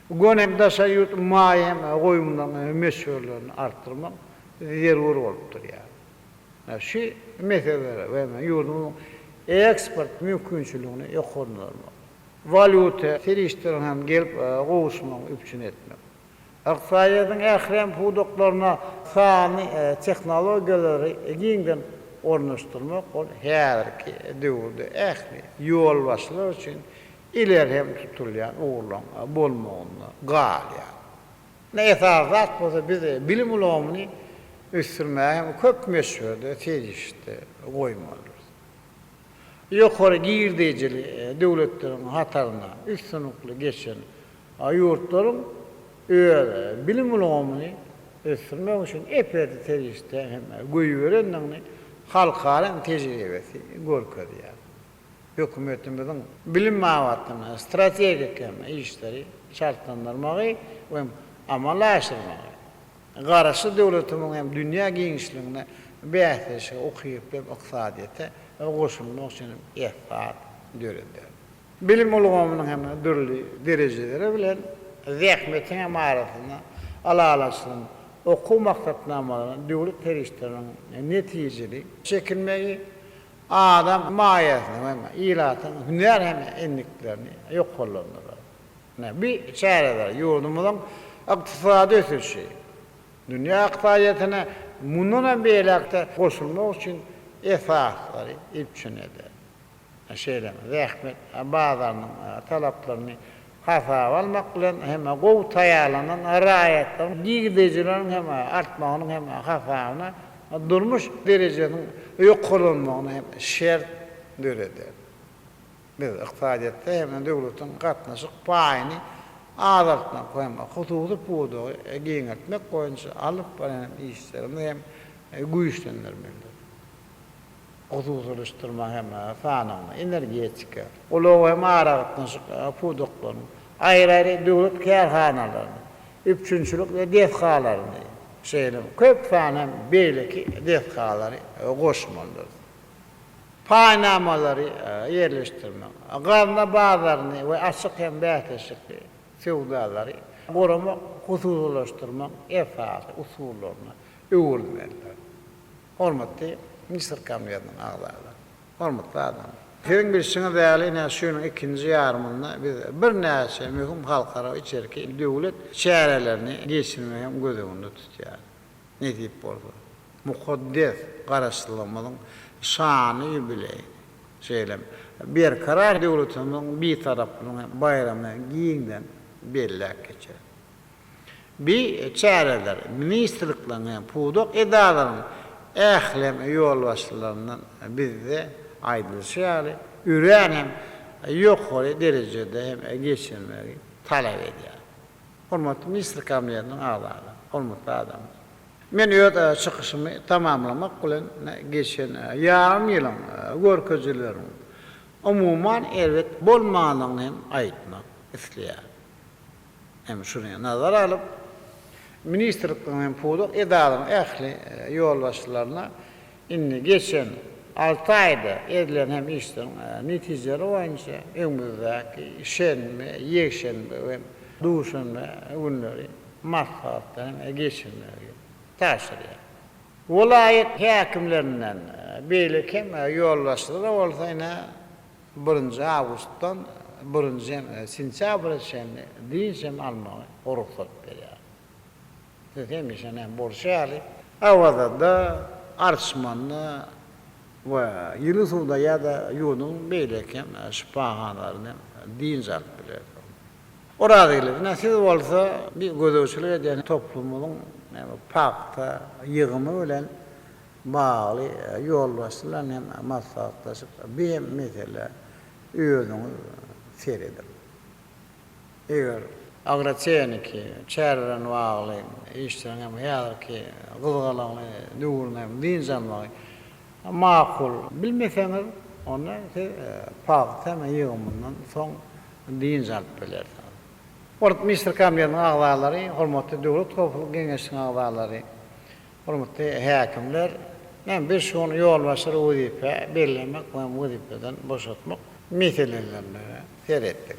Gönem daşa ýurt maýam goýumdan meşgullerini arttırmak zerur bolup durýar. Şu meseleler we ýurdumyň eksport mümkinçiligini ýokarlandyrmak. Valuta serişdiren hem gelip gowuşmak üpçün etmek. Ykdysadyýatyň ährem huduklaryna sany tehnologiýalary giňden ornaşdyrmak ol herki döwürde ähli ýol başlar üçin iler hem tutulýan uğurlan bolmagyny galýar. Näçe bolsa biz bilim ulgamyny ösürmäge hem köp meşhurda serişdi goýmalıyız. Ýokary giýirdejili döwletleriň hataryna üstünlikli geçen ýurtlaryň bilim ulgamyny ösürmek üçin eperde teriste hem goýuwerendiňi halkara tejribesi görkezýär. Hökümetimizin bilim mawatyny strategik işleri şartlandyrmagy we amalaşdyrmagy. Garaşy döwletimiň hem dünýä giňişligine bähtäşe okyp hem iqtisadiýata goşulmak üçin ihtiýat döredýär. Bilim ulgamynyň hem dürli derejeleri bilen zähmetiň maratyny alalaşyň oku maksatnamalaryny döwlet terişleriniň netijeli çekilmegi adam maýasyny we ilatyň hüner hem enliklerini ýok bolýarlar. Bir çäreler ýurdumyzyň ykdysady ösüşi. Dünýä ykdysadyna mundan beýlekde goşulmak üçin esaslary ipçünedi. Şeýleme zähmet bazarynyň talaplaryny hasaba almak bilen hem gow taýalanan raýatlaryň giýdejileriň hem artmagynyň hem hasabyna durmuş derejeniň ýoklanmagyna hem şert döredi. Biz ykdysadyatda hem döwletiň gatnaşyk paýyny azaltmak hem hususy pudugy giňertmek boýunça alyp baran işlerini hem güýçlendirmeli. Hususlaşdyrma hem fanyny, energetika, ulaw hem aragatnaşyk puduklaryny, aýry-aýry döwlet kärhanalaryny, üpçünçülük we defhalaryny, şeýle köp fany beýleki defhalary goşmalydyr. Paýnamalary ýerleşdirmek, garna bazaryny we açyk hem bähtäşikli sewdalary goramak, hususlaşdyrmak esas usullaryny öwürmelidir. Hormatly Minister Kabinetining agzalary, hormatly adam. Seň bilşiňiz däli näşeňiň ikinji ýarymynda biz bir näçe möhüm halkara içerki döwlet çärelerini geçirmeýän gözeginde tutýar. Ne diýip bolsa, mukaddes garaşdyrmanyň şany biley. Şeýlem bir karar döwletiniň bir tarapynyň bayramy giýinden bellek geçer. Bir çäreler ministrlikleriň pudok edalaryň ählem ýol başlarından bizde aýdylýar, üren hem ýokary derejede hem geçirmegi talap edýär. Hormatly Minister Kabinetining agzalary, hormatly adam. Men ýöt çykyşymy tamamlamak bilen geçen ýarym ýylyň görkezjilerini umumyň elbet bolmanyny hem aýtmak isleýär. Hem şuny nazara alyp ministrlikden pudok edalaryň ähli ýolbaşçylaryna inni geçen 6 aýda edilen hem işlerin netijeleri boýunça öňümüzdäki şenme, ýekşenme we duşanma günleri maslahatdan geçirmeli. Taşyrýar. Vilayet häkimlerinden beýleki hem ýolbaşçylary bolsa ina 1 awgustdan 1 sentýabrgacha diýsem almagy ruhsat berýär. Demişen hem borçaly awada artşmanly we ýyly suwda ýa-da ýurdun beýleki şifahanaryny diýinjal biler. Oradaýlar näsiz bolsa bir gözöçilik eden toplumyň pakta ýygymy bilen bagly ýolbaşçylar hem maslahatlaşyp bir mesele öýüňi seredir. Eger agraçeniki çärren bagly işlerin hem ýa-da gyzgalagyny döwürnem diýinjal makul bilmeseňiz onu pakta hem ýygymyndan soň diýinjal biler. Hormatly Minister Kabinetining agzalary, hormatly döwlet gowşuluk geňeşiň agzalary, hormatly häkimler, men bir şonu ýolbaşçyly wezipe bellemek we wezipeden boşatmak meselelerini seretdik.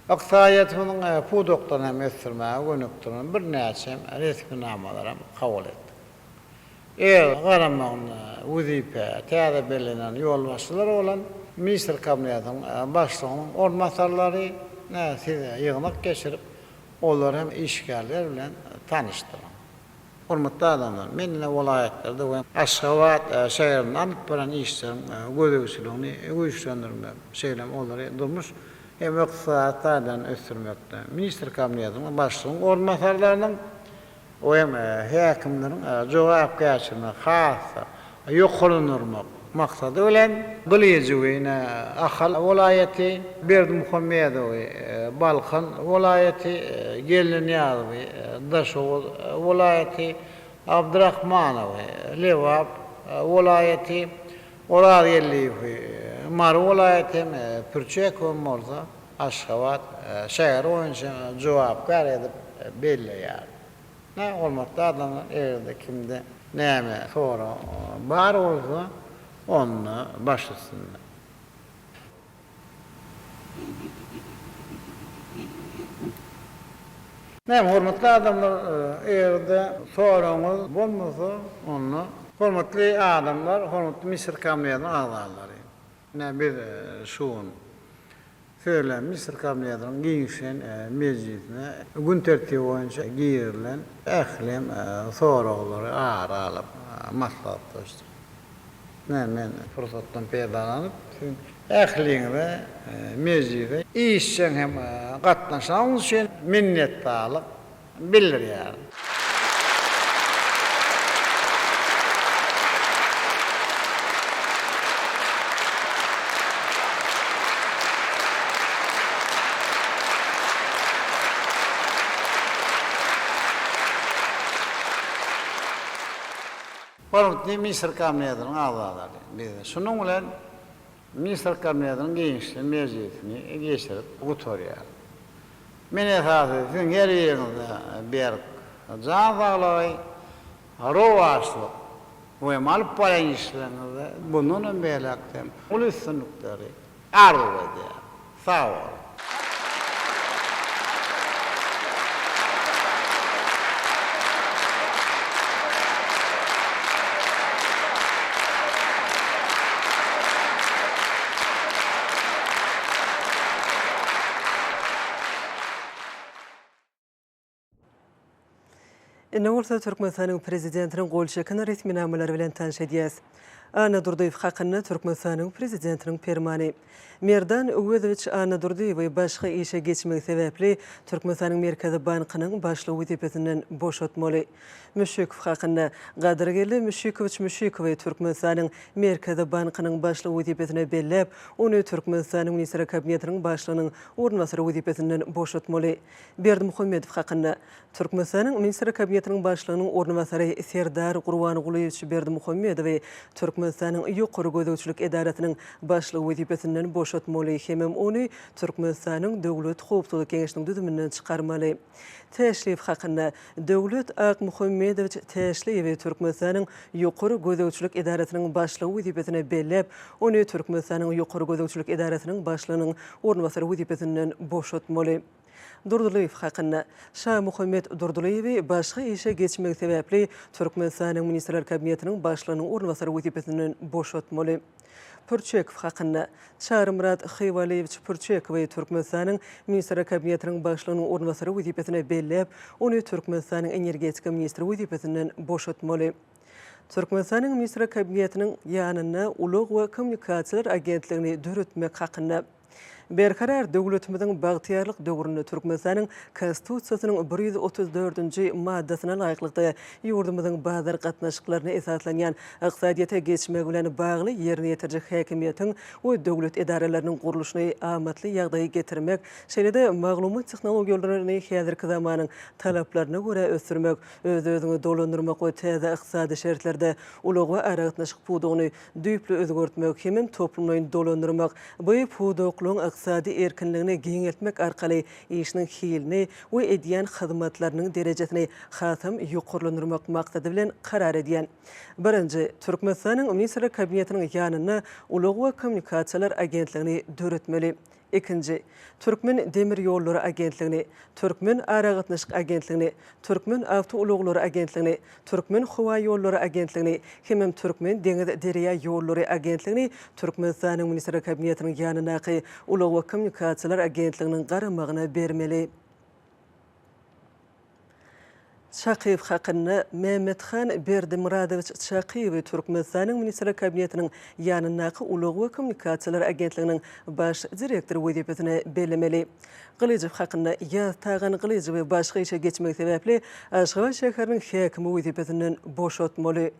Ykdysadyýatynyň pudokdan hem ösürmäge gönükdiren bir näçe resminamalar kabul etdik. Garamagyny wezipe täze belenen ýolbaşçylar bolan Minister Kabinetining başlygynyň ornmasarlary näsiz ýygnak geçirip olar hem işgärler bilen tanışdyran. Hormatly adamlar, men vilayetlerde we Aşgabat şäherinde alyp baran işleriň gözegçiligini güýçlendirmek, şeýlem olary durmuş hem ykdysadydan ösürmekde. Minister Kabinetining başlygynyň ornmasarlarynyň o hem häkimleriň jogapkärçiligine has ýoklanyrmak maksadı ölen Gılıyıcıveyne Ahal vilayeti Berdimuhammedowy Balkan vilayeti Geliniyazowy Daşow vilayeti Abdurrahmanowy Lewap vilayeti Orar Yerliýewi Mar vilayeti Pürçek we Morza Aşgabat şäher boýunça jogapkar edip belleýär. Ne olmakda adamlar erde kimde näme sonra bar bolsa onu başlasınlar. Ne hormatly adamlar erde soraňyz bolmasa onu hormatly adamlar, hormatly Misir kamýatynyň agzalary. Ne bir şuun söylem Misir kamýatynyň giňişen mejlisine gün tertibi boýunça giýerilen ählem soraglary aralyp maslahatlaşdy. Men fursatdan peýdalanyp ähliňe mejlisde işçiň hem gatnaşanyň üçin minnetdarlyk bildirýär. Hormatly Misir kamýatynyň agzalary. Şonuň bilen Misir kamýatynyň giňişli mejlisini geçirip oturýar. Men esasy her ýerinde berip jazalagy rowaşlyk we mal palan işlerinde bunun belaktem ulussunlukları arzu edýär. Sağ ol. Nowrsa Türkmenistanyň prezidentiniň gol çekini resmi namalary bilen tanış edýäs. Ana Durdiýew hakyny Türkmenistanyň prezidentiniň fermany. Merdan Öwedowich Ana Durdiýew başga işe geçmek sebäpli Türkmenistanyň Merkezi Bankynyň başlygy wezipetinden boşatmaly. Müşekow hakyny gadergeli Müşekow Türkmenistanyň Merkezi Bankynyň başlygy wezipetine bellep, ony Türkmenistanyň Minister Kabinetiniň başlygynyň ornwasary wezipetinden boşatmaly. Berdimuhammedow hakyny Türkmenistanyň Minister Kabinetiniň başlygynyň ornwasary Serdar Gurbangulyewich Berdimuhammedow Türkmenistanyň ýokary gözegçilik edaratynyň başlygy wezipetinden boşatmaly hemem ony Türkmenistanyň döwlet howpsuzlyk kengeşiniň düzüminden çykarmaly. Teşrif hakyny Döwlet Akmuhammedowich Teşrif Türkmenistanyň ýokary gözegçilik edaratynyň başlygy wezipetine bellep, ony Türkmenistanyň ýokary gözegçilik edaratynyň başlygynyň ornwasary wezipetinden boşatmaly. Durduliýew hakyny Şah Muhammed Durduliýew başga işe geçmek sebäpli Türkmenistanyň Ministrler Kabinetiniň başlygynyň ornwasary wezipetinden boşatmaly. Pürçek hakyny Çarmrat Xywalewich Pürçek Türkmenistanyň Ministrler Kabinetiniň başlygynyň ornwasary wezipetine bellep, ony Türkmenistanyň energetika ministri wezipetinden boşatmaly. Türkmenistanyň Ministrler Kabinetiniň ýanyna ulug we kommunikasiýalar agentligini döretmek hakyny berkarar döwletimiziň bagtyarlyk döwrüne Türkmenistanyň konstitusiýasynyň 134-nji maddasyna laýyklykda ýurdumyzyň bazar gatnaşyklaryna esaslanýan ykdysadyata geçmek bilen bagly ýerine ýetirjek häkimiýetiň we döwlet edaralarynyň gurulşyny amatly ýagdaýa getirmek, şeýle-de maglumat tehnologiýalaryny häzirki zamanyň talaplaryna görä ösürmek, öz-özüňi dolandyrmak we täze ykdysady şertlerde ulug we ara gatnaşyk pudugyny düýpli özgertmek hemem toplumlaryny dolandyrmak, bu puduklyň ykdysady erkinligini giňeltmek arkaly işiniň hilini we edýän hyzmatlarynyň derejesini hasam ýokarlandyrmak maksady bilen karar edýän. Birinji, Türkmenistanyň Ministrler Kabinetiniň ýanyna ulug we kommunikasiýalar agentligini döretmeli. Ikinci, Türkmen Demir Ýollary agentligini, Türkmen Ara gatnaşyk agentligini, Türkmen Awtouloglary agentligini, Türkmen Howa Ýollary agentligini, hemem Türkmen Deňiz Derýa Ýollary agentligini Türkmenistanyň Ministrler Kabinetiniň ýanyna ulug we kommunikasiýalar agentliginiň garamagyna bermeli. Şaqiyev hakkında Mehmetxan Berdimuradovich Şaqiyev Türkmenistan'ın Minister Kabinetinin yanındaki Uluğ ve Kommunikasiyalar Agentliğinin baş direktörü vazifesine belirlemeli. Qılıcıv hakkında yaz tağan Qılıcıv başka işe geçmek sebeple Aşgabat şehrinin hakimi vazifesinden boşaltmalı.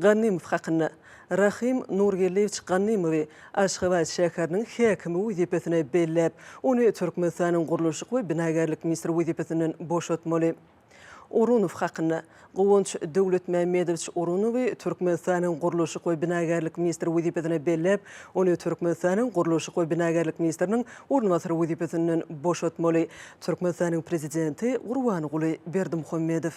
Qannimov hakkında Rahim Nurgellevich Qannimov Aşgabat şehrinin hakimi vazifesine belirlep, onu Türkmenistan'ın Quruluşluq ve Binagarlık Ministeri vazifesinden boşaltmalı. Orunov hakkında Quvonç Dövlet Mehmedovich Orunov Türkmenistan'ın Quruluşluq ve Binagarlık Ministeri vazifesine belirlep, onu Türkmenistan'ın Quruluşluq ve Binagarlık Ministerinin orunmasarı vazifesinden boşaltmalı. Türkmenistan'ın prezidenti Gurbanguly Berdimuhamedov.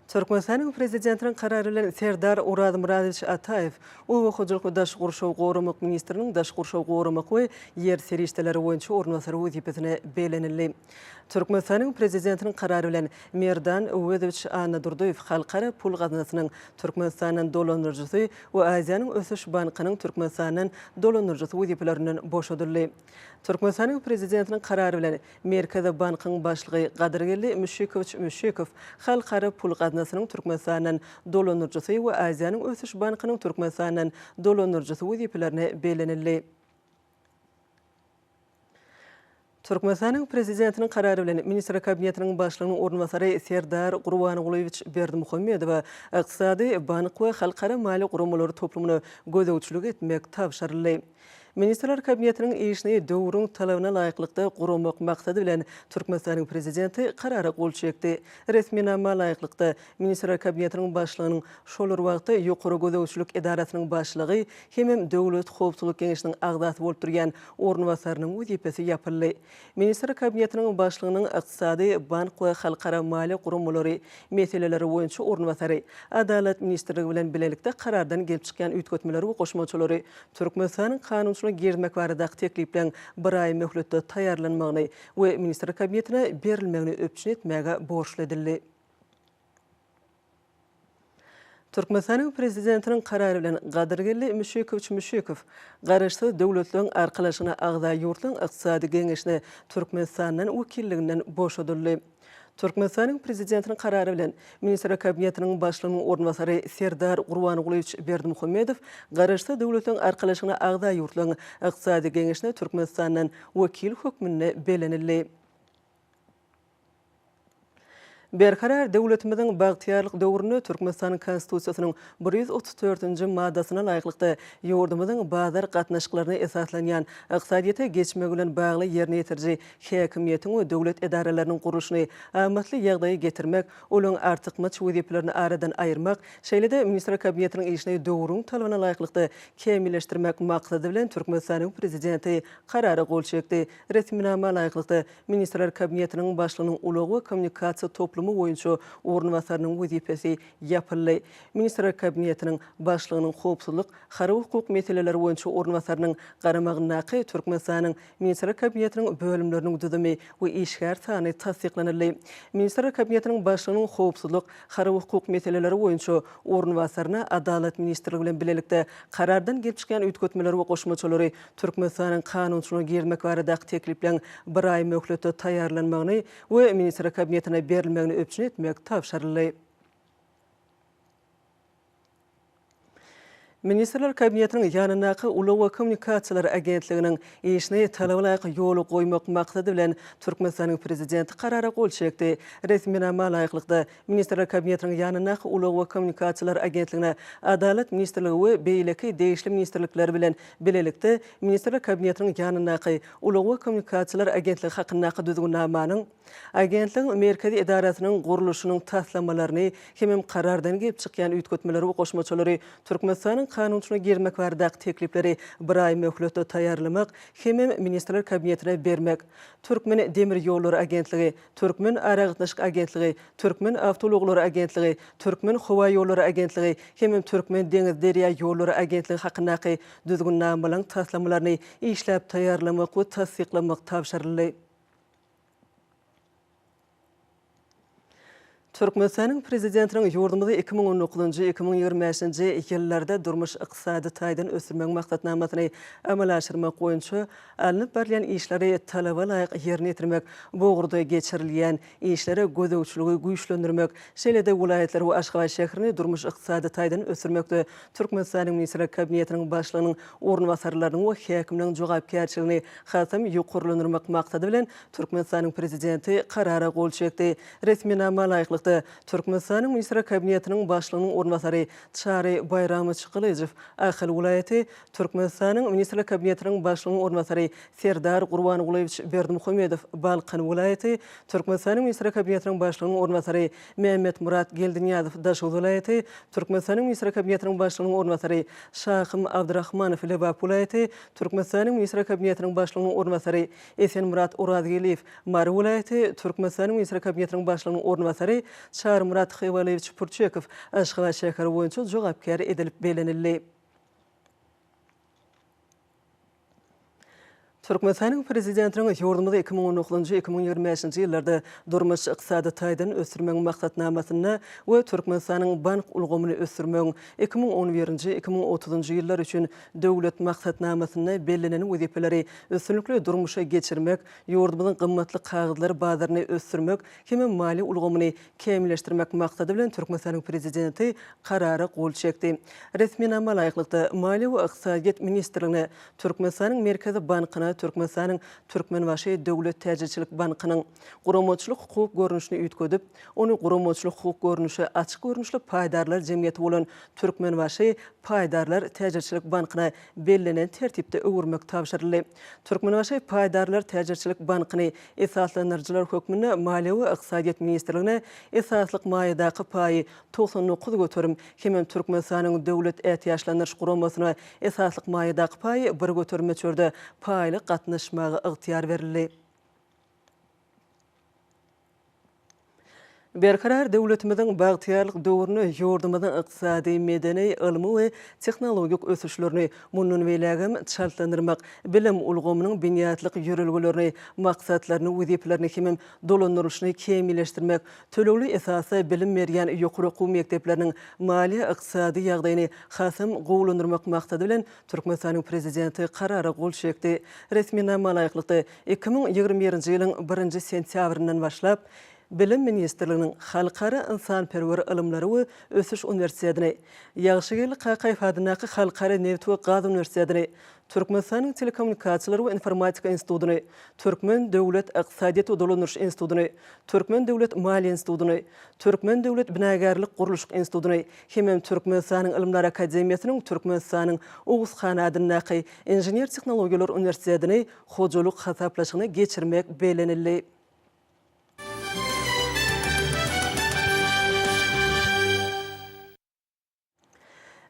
Türkmenistan'ın prezidentinin kararı bilen Serdar Muradovich Atayev, O.Hojaniyazow daş gurşaw gorumak ministrinin daş gurşaw gorumak we yer serişdeleri boýunça ornasary wezipesine belenildi. Türkmenistan'ın prezidentinin kararı bilen Merdan Öwedowich Anadurdoyev halkara pul gaznasynyň Türkmenistan'ın dolanyrjysy we Aziýanyň ösüş bankynyň Türkmenistan'ın dolanyrjysy weziplerinden boşadyldy. Türkmenistan'ın prezidentinin kararı bilen Merkezi Bankynyň başlygy Gadirgeli Müşekow halkara pul gaznasynyň Türkmenistan'ın dolanyrjysy we Aziýanyň ösüş bankynyň Türkmenistan'ın dolanyrjysy weziplerine belenildi. Türkmenistan'ın prezidentinin kararı bilen Minister Kabinetinin başlygynyň orunmasary Serdar Gurbanguly Berdimuhamedov iqtisady bank we halkara mali gurumlary toplumyny gözegçilik etmek tapşyryldy. Ministerler Kabinetinin işini döwrüň talabyna laýyklykda gurmak maksady bilen Türkmenistan'ın prezidenti karara gol çekdi. Resminama laýyklykda Ministerler Kabinetinin başlygynyň şolar wagtda ýokary gözegçilik edarasynyň başlygy hem Döwlet Howpsuzlyk Geňeşiniň agzasy bolup durýan orunmasarynyň wezipesi ýapyldy. Ministerler Kabinetinin başlygynyň iqtisady, bank we halkara mali gurumlary meseleleri boýunça orunmasary Adalet Ministrligi bilen bilelikde karardan gelip çykýan üýtgetmeleri we goşmaçylary Türkmenistan'ın kanunçylygyna girmek barada tekliplen bir ay möhletde taýarlanmagyny we Minister Kabinetine berilmegini öpçün etmäge borçly edildi. Türkmenistan'ın prezidentinin kararı bilen Gadirgeli Müşekow garaşdy döwletleriň arkalaşyna agza ýurtlaryň iqtisady geňeşine Türkmenistan'dan wekilliginden boşadyldy. Türkmenistan'ın prezidentinin kararı bilen Minister Kabinetinin başlygynyň orunmasary Serdar Gurbanguly Berdimuhamedov garaşdy döwletleriň arkalaşyna agza ýurtlaryň iqtisady geňeşine Türkmenistan'dan wekil hökmüne belenildi. Berkarar döwletimiziň bagtyarlyk döwrüne Türkmenistan'ın konstitusiýasynyň 134-nji maddasyna laýyklykda ýurdumyzyň bazar gatnaşyklaryna esaslanýan iqtisadiyete geçmek bilen bagly ýerine ýetirji häkimiýetiň we döwlet edaralarynyň gurulşyny amatly ýagdaýa getirmek, olaryň artykmaç wezipelerini aradan aýyrmak, şeýle-de Minister Kabinetiniň işini döwrüň talabyna laýyklykda kemilleşdirmek maksady bilen Türkmenistan'ın prezidenti karara gol çekdi. Resminama laýyklykda Ministerler Kabinetiniň başlygynyň ulugy we kommunikasiýa toplumy boýunça orunmasarynyň wezipesi ýapyldy. Minister Kabinetiniň başlygynyň howpsuzlyk, hara hukuk meseleleri boýunça orunmasarynyň garamagyna Türkmenistanyň Minister Kabinetiniň bölümleriniň düzümi we işgär sany tasdiklanyldy. Minister Kabinetiniň başlygynyň howpsuzlyk, hara hukuk meseleleri boýunça orunmasaryna Adalet Ministrligi bilen bilelikde karardan gelip çykýan üýtgetmeleri we goşmaçylary Türkmenistanyň kanunçylygyna girmek barada tekliplen bir ay möhletde taýarlanmagyny we Minister Kabinetine berilmegini öpçün etmek tapşyryldy. Ministerler Kabinetinin ýanynaky Ulugy we Kommunikasiýalar Agentliginiň işini talabyna ýoly goýmak maksady bilen Türkmenistanyň prezidenti karara gol çekdi. Resminama laýyklykda Ministerler Kabinetiniň ýanynaky Ulugy we Kommunikasiýalar Agentligine Adalet Ministrligi we beýleki degişli ministerlikler bilen bilelikde Ministerler Kabinetiniň ýanynaky Ulugy we Kommunikasiýalar Agentligi hakyndaky düzgünnamanyň agentligiň merkezi edarasynyň gurulşynyň taslamalaryny hem karardan gelip çykýan üýtgetmeleri we goşmaçylary Türkmenistanyň kanunçylygyna girmek barada teklipleri bir ay möhletde taýarlamak hem Ministerler Kabinetine bermek. Türkmen Demir Ýollary Agentligi, Türkmen Aragatnaşyk Agentligi, Türkmen Awtologlar Agentligi, Türkmen Howa Ýollary Agentligi hem Türkmen Deňiz Derýa Ýollary Agentligi hakyndaky düzgünnamalaryň taslamalaryny işläp taýarlamak we tasdiklamak tapşyryldy. Türkmenistan'ın prezidentinin yurdumuzda 2019-2025 yıllarda durmuş iqtisadi taydan ösürmek maqsadnamasını amal aşırmak boyunca alınıp barlayan işleri talaba layık yerine getirmek, boğurda geçirilyen işlere gözөгçülüğü güýçlendirmek, şeýle-de vilayetler we Aşgabat şäherini durmuş iqtisadi taydan ösürmekde Türkmenistan'ın Ministrler Kabinetinin başlygynyň ornwasarlarynyň we häkimleriň jogapkärçiligini hasam ýokurlandyrmak maksady bilen Türkmenistan'ın prezidenti karara gol çekdi. Resminama laýykly Türkmenistan'ın Ministrler Kabinetinin başlygynyň ornwasary Çary Bayramyçylyjew Ahal vilayeti Türkmenistan'ın Ministrler Kabinetinin başlygynyň ornwasary Serdar Gurbanyň Berdimuhammedow Balkan vilayeti Türkmenistan'ın Ministrler Kabinetinin başlygynyň ornwasary Mehmet Murat Geldinýazow Daşow vilayeti Türkmenistan'ın Ministrler Kabinetinin başlygynyň ornwasary Şahym Abdurrahmanow Lebap vilayeti Türkmenistan'ın Ministrler Kabinetinin başlygynyň ornwasary Esenmurat Urazgeliýew Mar vilayeti Türkmenistan'ın Ministrler Kabinetinin başlygynyň ornwasary Çarmurat Xeýwalewич Purçekow Aşgabat şäheri boýunça jogapkär edilip belenildi. Türkmenistan'ın prezidentinin yurdumuzda 2019-2025 yıllarda durmuş iqtisadi taydan ösürmek maksatnamasyna we Türkmenistan'ın bank ulgamyny ösürmek 2011-2030 yıllar üçin döwlet maksatnamasyna belleneni wezipeleri ösünlikli durmuşa geçirmek, yurdumuzun gymmatly kagydlary bazaryny ösürmek, hem mali ulgamyny kemilleşdirmek maksady bilen Türkmenistan'ın prezidenti karara gol çekdi. Resminama laýyklykda Mali we Iqtisadiýat ministrligine Türkmenistan'ın Merkezi Bankyna Türkmenistan'ın Türkmenbaşy Döwlet Täjirçilik Bankynyň guramaçylyk hukuk görnüşini üýtgedip, onu guramaçylyk hukuk görnüşi açyk görnüşli paýdarlar jemgyýeti bolan Türkmenbaşy Paýdarlar Täjirçilik Bankyna bellenen tertipde öwürmek tapşyryldy. Türkmenbaşy Paýdarlar Täjirçilik Bankyny esaslandyrjylar hökmüne Maliýe we Iqtisadiýat ministrligine esaslyk maýydaky paýy 99 götürüm, hem Türkmenistanyň döwlet ätýaşlandyryş guramasyna esaslyk maýydaky paýy 1 götürme çörde paýly gatnaşmagy ygtyýar berildi. Berkarar döwletimiziň bagtyarlyk döwrüne ýurdumyzyň ykdysady, medeni, ilmi we tehnologik ösüşlerini munun belägem çaltlandyrmak, bilim ulgamynyň binýatlyk ýörelgelerini, maksatlaryny, wezipelerini hem dolandyryşyny kemilleşdirmek, tölegli esasy bilim berýän ýokary okuw mekdepleriniň mali ykdysady ýagdaýyny hasam gowlandyrmak maksady bilen Türkmenistanyň prezidenti karara gol çekdi. Resminama laýyklykda 2021-nji ýylyň 1-nji sentýabryndan başlap Bilim Ministrliginiň Halkara Insanperwer Ilmlary we Ösüş Universitetini, Ýagşygil Qaýfadynaky Halkara Neft we Gaz Universitetini, Türkmenistanyň Telekommunikasiýalar we Informatika institutyny, Türkmen Döwlet Ykdysadyýat we Dolandyryş institutyny, Türkmen Döwlet Maliýe institutyny, Türkmen Döwlet Binagarlyk Gurulşyk institutyny, hem Türkmenistanyň Ilmlar Akademiýasynyň Türkmenistanyň Owuzhan adynaky Inженер Tehnologiýalar Universitetini hojalyk hasaplaşygyny geçirmek belenildi.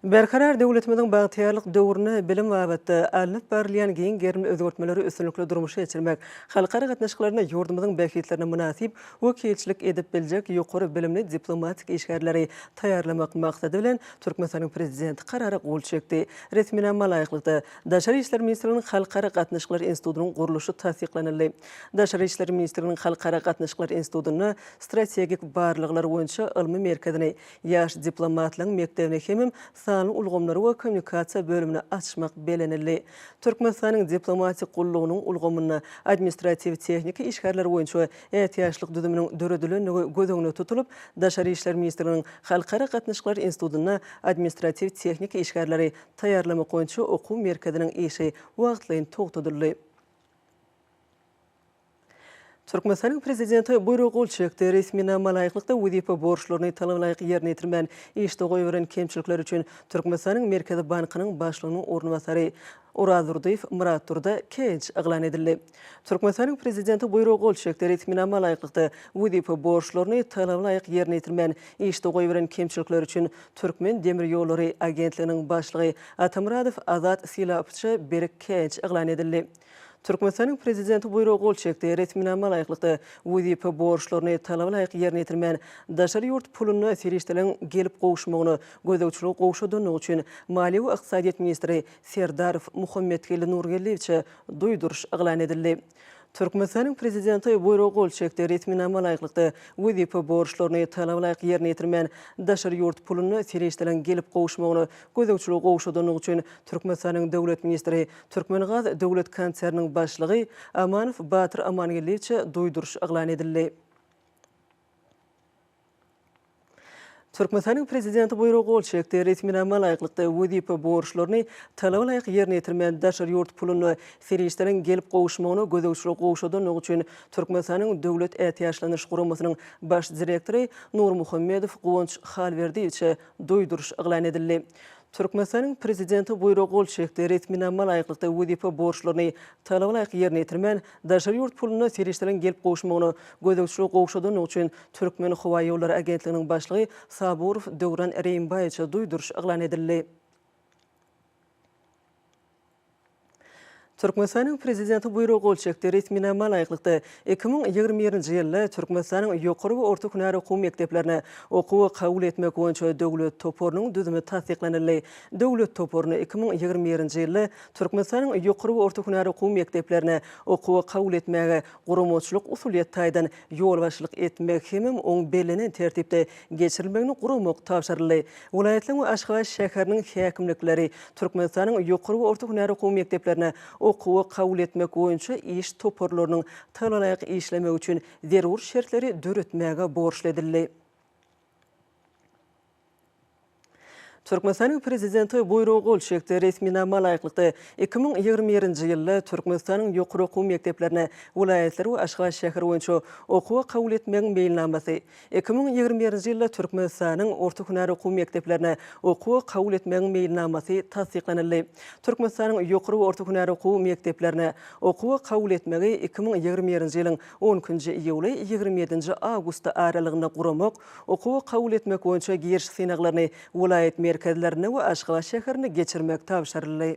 Berkarar döwletimiziň bagtyarlyk döwrüne bilim babatda alınıp barlayan giň germe özgörtmeleri üstünlikli durmuşa geçirmek, halkara gatnaşyklaryna ýurdumyzyň beýikliklerine münasip wekilçilik edip biljek ýokary bilimli diplomatik işgärleri taýýarlamak maksady bilen Türkmenistanyň prezidenti karara gol çekdi. Resminama laýyklykda Daşary işler ministrliginiň Halkara gatnaşyklar institutynyň guruluşy tasdiklanyldy. Daşary işler ministrliginiň Halkara gatnaşyklar institutyny strategik barlyklar boýunça ilmi merkezini, ýaş diplomatlaryň mektebine hem ulgamlary we kommunikasiýa bölümini açmak belenildi. Türkmenistanyň diplomatik gullugynyň ulgamyny administrativ tehnik işgärleri boýunça ätýaşlyk düzüminiň döredilenligi gözüňde tutulup, Daşary işler ministrliginiň Halkara gatnaşyklar institutyna administrativ tehnik işgärleri taýýarlamak boýunça okuw merkeziniň işi wagtlyň togtadyldy. Türkmenistanyň prezidenti buyruk gol çekdi. Resminama laýyklykda wezipe borçlaryny talap laýyk ýerine ýetirmän işde goýulan kemçilikler üçin Türkmenistanyň Merkezi Bankynyň başlygynyň ornwasary Urazurdiýew Murat Turda kenç eglan edildi. Türkmenistanyň prezidenti buyruk gol çekdi. Resminama laýyklykda wezipe borçlaryny talap laýyk ýerine ýetirmän işde goýulan kemçilikler üçin Türkmen Demir ýolları agentliginiň başlygy Atamradow Azat Silapçy berik kenç eglan edildi. Türkmenistanyň prezidenti buyruk gol çekdi. Resminama laýyklykda wezipe borçlaryny talap laýyk ýerine ýetirmän daşary ýurt puluny serişdirilen gelip gowuşmagyny gözlegçilik gowşadyny üçin Maliýe we Ykdysadyýat ministri Serdar Muhammed Nurgelliewçe duýduryş eglan edildi. Türkmenistan'ın prezidenti buyruğu ol çekti ritminama layıklıkta vüzife borçlarını talabalayık yerine yetirmen daşar yurt pulunu seriştilen gelip qoğuşmağını gözökçülük qoğuşudanlığı için Türkmenistan'ın devlet ministri Türkmengaz devlet kanserinin başlığı Amanov Batır Amangeliçe duyduruş ıglan edildi. Türkmenistan'ın prezidenti buyruğu ol çekti ritminama layıklıkta vüzife borçlarını talabalayık yerine yetirmen daşar yurt pulunu seriştilen gelip qoğuşmağını gözökçülük qoğuşudanlığı için Türkmenistan'ın devlet ihtiyaçlanış kurumasının baş direktörü Nur Muhammedov Quvonç Halverdiçe duyduruş ıglan edildi. Türkmenistan'ın prezidenti buyruğu ol çekti ritminama layıklıkta vüzife borçlarını talabalayık yerine yetirmen daşar yurt pulunu seriştilen gelip qoğuşmağını gözökçülük qoğuşudanlığı için Türkmen Hava Yolları Agentliğinin başlığı Saburov Döwran Reýinbaýeçe duyduruş ıglan edildi. Türkmenistan'ın prezidenti buyruğu ol çekti ritminama layıklıkta 2020-nji ýylda Türkmenistan'ın ýokary we orta hünär okuw mekdeplerine okuwy kabul etmek boýunça döwlet toporunyň düzümi tasdiklanyldy. Döwlet toporuny 2020-nji ýylda Türkmenistan'ın ýokary we orta hünär okuw mekdeplerine okuwy kabul etmäge gurumçylyk usuliýet taýdan ýol başlyk etmek hemem oň belenen tertipde geçirilmegini guramak tapşyryldy. Vilayatyň we Aşgabat şäheriniň häkimlikleri Türkmenistan'ın ýokary we orta hünär okuw mekdeplerine okuwy kabul etmek boýunça iş toporlarynyň talaýyk işlemek üçin zerur şertleri döretmäge borçly edildi. Türkmenistan'ın prezidenti buyruğu ol çekti resminama layıklıkta 2020-nji ýylda Türkmenistan'ın ýokary okuw mekdeplerine vilayetler we Aşgabat şäheri boýunça okuwy kabul etmegiň beýlenamasy 2020-nji ýylda Türkmenistan'ın orta hünär okuw mekdeplerine okuwy kabul etmegiň beýlenamasy tasdiklanyldy. Türkmenistan'ın ýokary we orta hünär okuw mekdeplerine okuwy kabul etmegi 2020-nji ýylyň 10-nji iýuly 27-nji awgust aralygynda guramak okuwy kabul etmek boýunça giriş synaklaryny vilayet merkezlerine ve Aşgabat şäherini geçirmek tapşyryldy.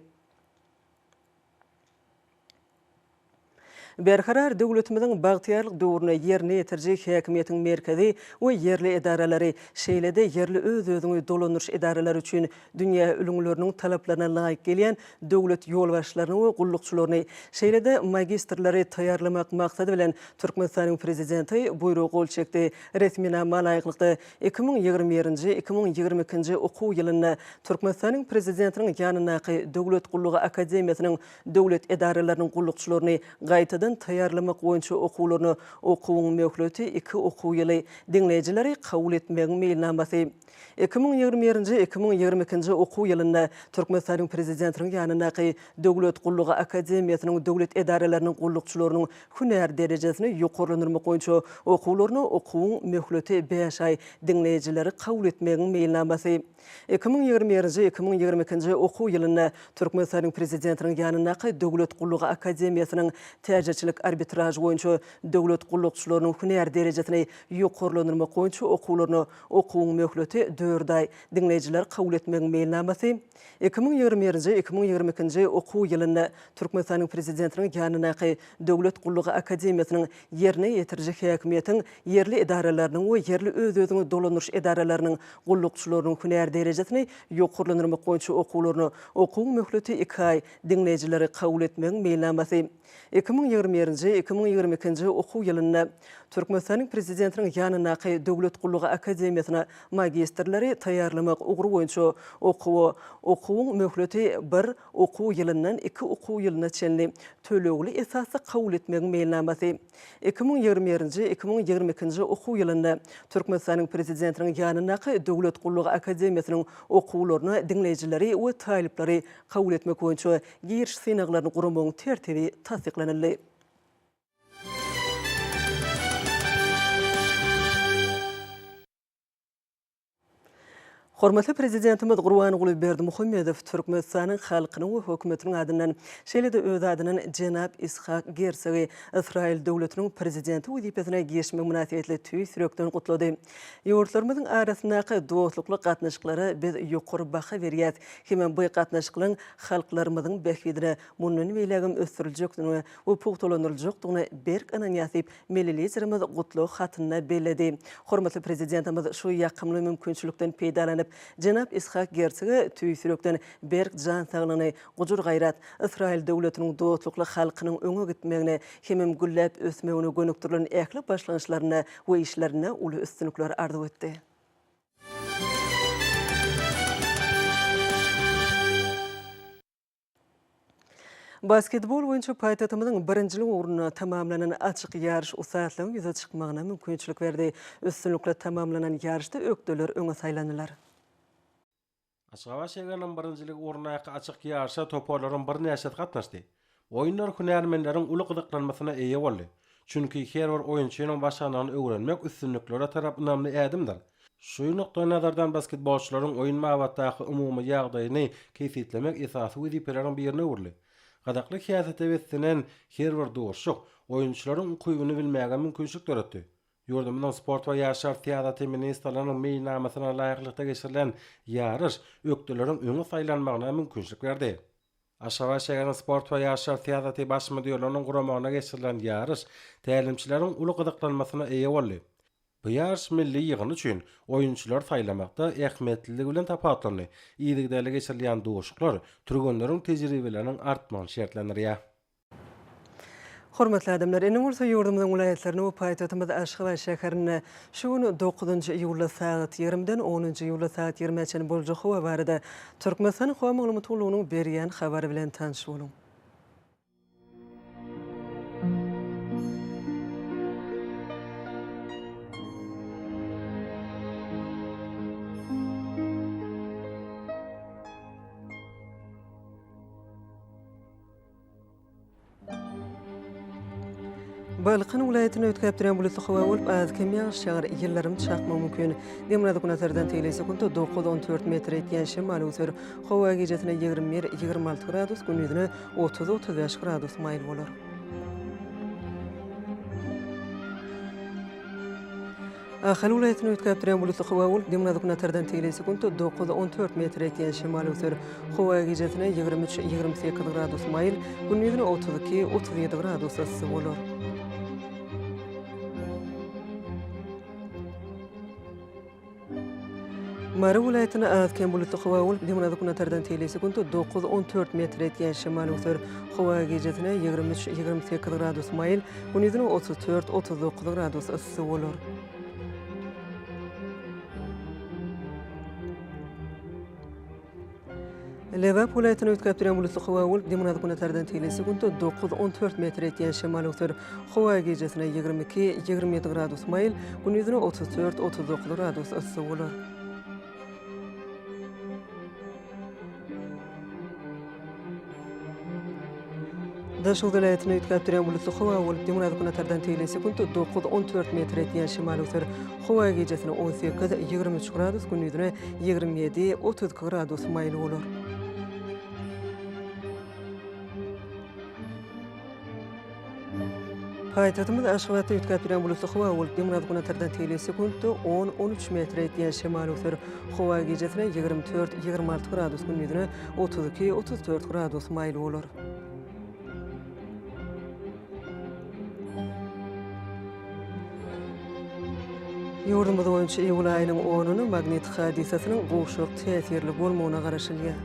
Berkarar döwletimiziň bagtyarlyk döwrüne ýerine ýetirjek häkimiýetiň merkezi we yerli edaralary şeýlede yerli öz-özüňi dolanyş edaralary üçin dünýä ülüňleriniň talaplaryna laýyk gelýän döwlet ýolbaşçylaryny we gullukçylaryny şeýlede magistrlary taýýarlamak maksady bilen Türkmenistanyň prezidenti buyruğu ol çekdi. Resminama laýyklykda 2021-2022 okuw ýylyna Türkmenistanyň prezidentiniň ýanynaky Döwlet Gullugy Akademiýasynyň döwlet edaralarynyň gullukçylaryny gaýtadan taýýarlamak boýunça okuwlaryny okuwyň möhleti 2 okuw ýyly dinleýijileri kabul etmegiň meýilnamasy. 2021-2022 okuw ýylynda Türkmenistanyň prezidentiniň ýanynaky Döwlet Gullugy Akademiýasynyň döwlet edaralarynyň gullukçylarynyň hünär derejesini ýokarlandyrmak boýunça okuwlaryny okuwyň möhleti 5 ay dinleýijileri kabul etmegiň meýilnamasy. 2021-2022 okuw ýylynda Türkmenistanyň prezidentiniň ýanynaky Döwlet Gullugy Akademiýasynyň täzeçilik arbitraji boýunça döwlet gullukçylarynyň hünär derejesini ýokarlandyrmak boýunça okuwlaryny okuwyň möhleti 4 ay dinleýijiler kabul etmegiň meýilnamasy. 2021-2022 okuw ýylynda Türkmenistanyň prezidentiniň ýanynaky Döwlet Gullugy Akademiýasynyň ýerine ýetirjek häkimiýetiň yerli edaralarynyň we yerli öz-özüňi dolanyş edaralarynyň gullukçylarynyň hünär derejesini ýokarlandyrmak boýunça okuwlaryny okuwyň möhleti 2 ay dinleýijileri kabul etmegiň meýilnamasy. 2021-2022 okuw ýylynda Türkmenistanyň prezidentiniň ýanynaky Döwlet Gullugy Akademiýasyna magistrlary taýýarlamak ugry boýunça okuwyň möhleti 1 okuw ýylyndan 2 okuw ýylyna çenli tölegli esasy kabul etmegiň meýilnamasy. 2021-2022 okuw ýylynda Türkmenistanyň prezidentiniň ýanynaky Döwlet Gullugy Akademiýasynyň okuwlaryny dinleýijileri we taýlyplary kabul etmek boýunça giriş synaklaryny guramagyň tertibi tasdiklanyldy. Hormatly prezidentimiz Gurban Berdimuhammedow Türkmenistanyň halkynyň we hökümetiniň adynan şeýlede öz adynan Jenap Ishak Gersegi Israil döwletiniň prezidenti wezipesine geçmek münasibetli tüý sürekden gutlady. Ýurtlarymyzyň arasyndaky dostlukly gatnaşyklary biz ýokary baha berýär. Hemem bu gatnaşyklaryň halklarymyzyň bähbidine munun beýlegim ösdüriljekdigini we pugtalanyryljakdygyny berk ananyasip millilerimiz gutluq hatyna beledi. Hormatly prezidentimiz şu ýakymly mümkinçilikden peýdalanyp Cenab İshak Gerçigi tüýsürekden berk jan saglyny, gujur gaýrat, İsrail döwletiniň doýutlukly halkynyň öňe gitmegine, hemem güllep ösmegine gönükdirilen ähli başlanýşlaryna we işlerine uly üstünlikler ardy etdi. Basketbol boýunça paýtatymyzyň birinjilik ugruna tamamlanan açyk ýarış usatlygyň ýüze çykmagyna mümkinçilik berdi. Üstünlikle tamamlanan ýarışda ökdeler öňe saýlandylar. Aşgabat şäheriniň birinjilik ugruna açyk ýarışa toparlaryň bir näçe gatnaşdy. Oýunlar hünärmenleriň uly gyzyklanmasyna eýe boldy. Çünki her bir oýunçynyň başanyny öwrenmek üstünliklere tarap ynamly ädimdir. Şu nokta nazardan basketbolçylaryň oýun mabatdaky umumy ýagdaýyny keýfiyetlemek esasy wezipeleriň birine urly. Gadakly häzete wetsenen her bir dowrşuk oýunçylaryň kuýuny bilmäge mümkinçilik töretdi. Ýurdumyň sport we ýaşar teatry ministrliginiň meýnamasyna laýyklykda geçirilen ýarış ökdeleriň öňe saýlanmagyna mümkinçilik berdi. Aşgabat şäheriniň sport we ýaşar teatry baş müdürlüğiniň guramagyna geçirilen ýarış tälimçileriň uly gyzyklanmasyna eýe boldy. Bu ýarış milli ýygyny üçin oýunçylar saýlamakda ähmiýetliligi bilen tapatlandy. Ýygyda geçirilen dowuşuklar türgenleriň tejribeleriniň artmagyny şertlendirýär. Hormatly adamlar, ene bolsa ýurdumyň vilayatlaryny we paýtatymyz Aşgabat şäherine şuny 9-njy iýulda saat 20-den 10-njy iýulda saat 20-çe boljak howa barada Türkmenistan howa maglumatlygynyň berýän habary bilen tanış boluň. Balqan vilayatyny ötkäpdiren bulytly howa bolup, az kem ýağış şäher ýyllarym çakmak mümkin. Demrady nazardan teýle sekunda 9-14 metr etýän şemal öser. Howa gejetine 21-26 gradus, gündüzine 30-35 gradus maýl bolar. Ahal vilayatyny ötkäpdiren bulytly howa bolup, demrady nazardan teýle sekunda 9-14 metr etýän şemal öser. Howa gejetine 23-28 gradus maýl, gündüzine 32-37 gradus ysy bolar. Mara vilayatyny az kem bulutly howa bolup, demrady nazardan teýle sekunda 9-14 metr etýän şemal öser. Howa gejetine 23-28 gradus maýl, gündüzine 34-39 gradus ysy bolar. Lewap vilayatyny ötkäpdiren bulutly howa bolup, demrady nazardan teýle sekunda 9-14 metr etýän şemal öser. Howa gejetine 22-27 gradus maýl, gündüzine 34-39 gradus ysy bolar. Daşul vilayatyny ötkäpdiren bulutly howa bolup, demrady nazardan teýle sekunda 9-14 metr etýän şemal öser. Howa gejetine 18-23 gradus, gündüzine 27-32 gradus maýl bolar. Paýtatymyz Aşgabatda ötkäpdiren bulutly howa bolup, demrady nazardan teýle sekunda 10-13 metr etýän şemal öser. Howa gejetine 24-26 gradus, gündüzine 32-34 gradus maýl bolar. Ýurdumyz boýunça iýul aýynyň 10-ny magnetik hadisasynyň goşuk täsirli bolmagyna garaşylýar.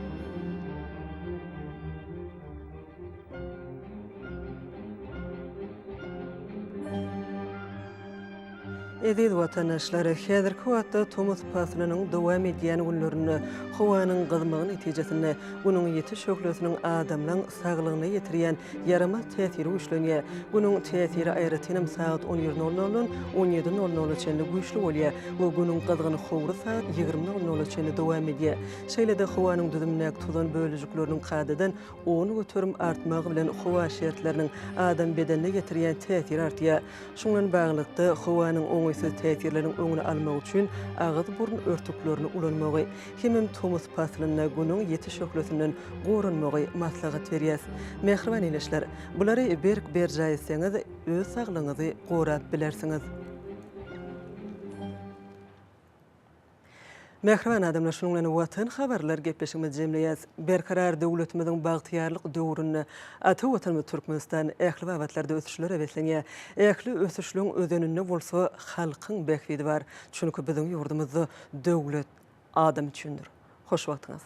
Edil watandaşlary häzirki wagtda Thomas pasynyň dowam edýän günlerini howanyň gyzmagy netijesinde bunyň ýetiş şöklesiniň adamlaryň saglygyna ýetirýän ýaramaz täsiri güçlenýär. Bunyň täsiri aýratynam saat 17:00-dan 17:00 çenli güçlü bolýar we bunyň gyzgyny howry saat 20:00 çenli dowam edýär. Şeýle-de howanyň düdümnäk tuzan bölejikleriniň kadadan 10 götürüm artmagy bilen howa şertleriniň adam bedenine ýetirýän täsiri artýar. Şundan baglykda howanyň täsirleriň öňüne almak üçin agyz burun örtüklerini ulanmagy, hemem Thomas pasynyň güniň ýetiş şöklesinden gorunmagy maslahat berýär. Mehriban eleşler, bulary berk berjaýsyňyz öz saglygyňyzy gorap bilersiňiz. Mehriban adamlar, şunun bilen Watan Habarlary gepleşigimiz jemleýäs. Berkarar döwletimiziň bagtyýarlyk döwrüne ata watan Türkmenistan ähli wagtlarda ösüşler eweslenýär. Ähli ösüşlüň özeninde bolsa halkyň bekvidi bar. Çünki biziň ýurdumyzda döwlet adam üçündür. Hoş vaktiniz.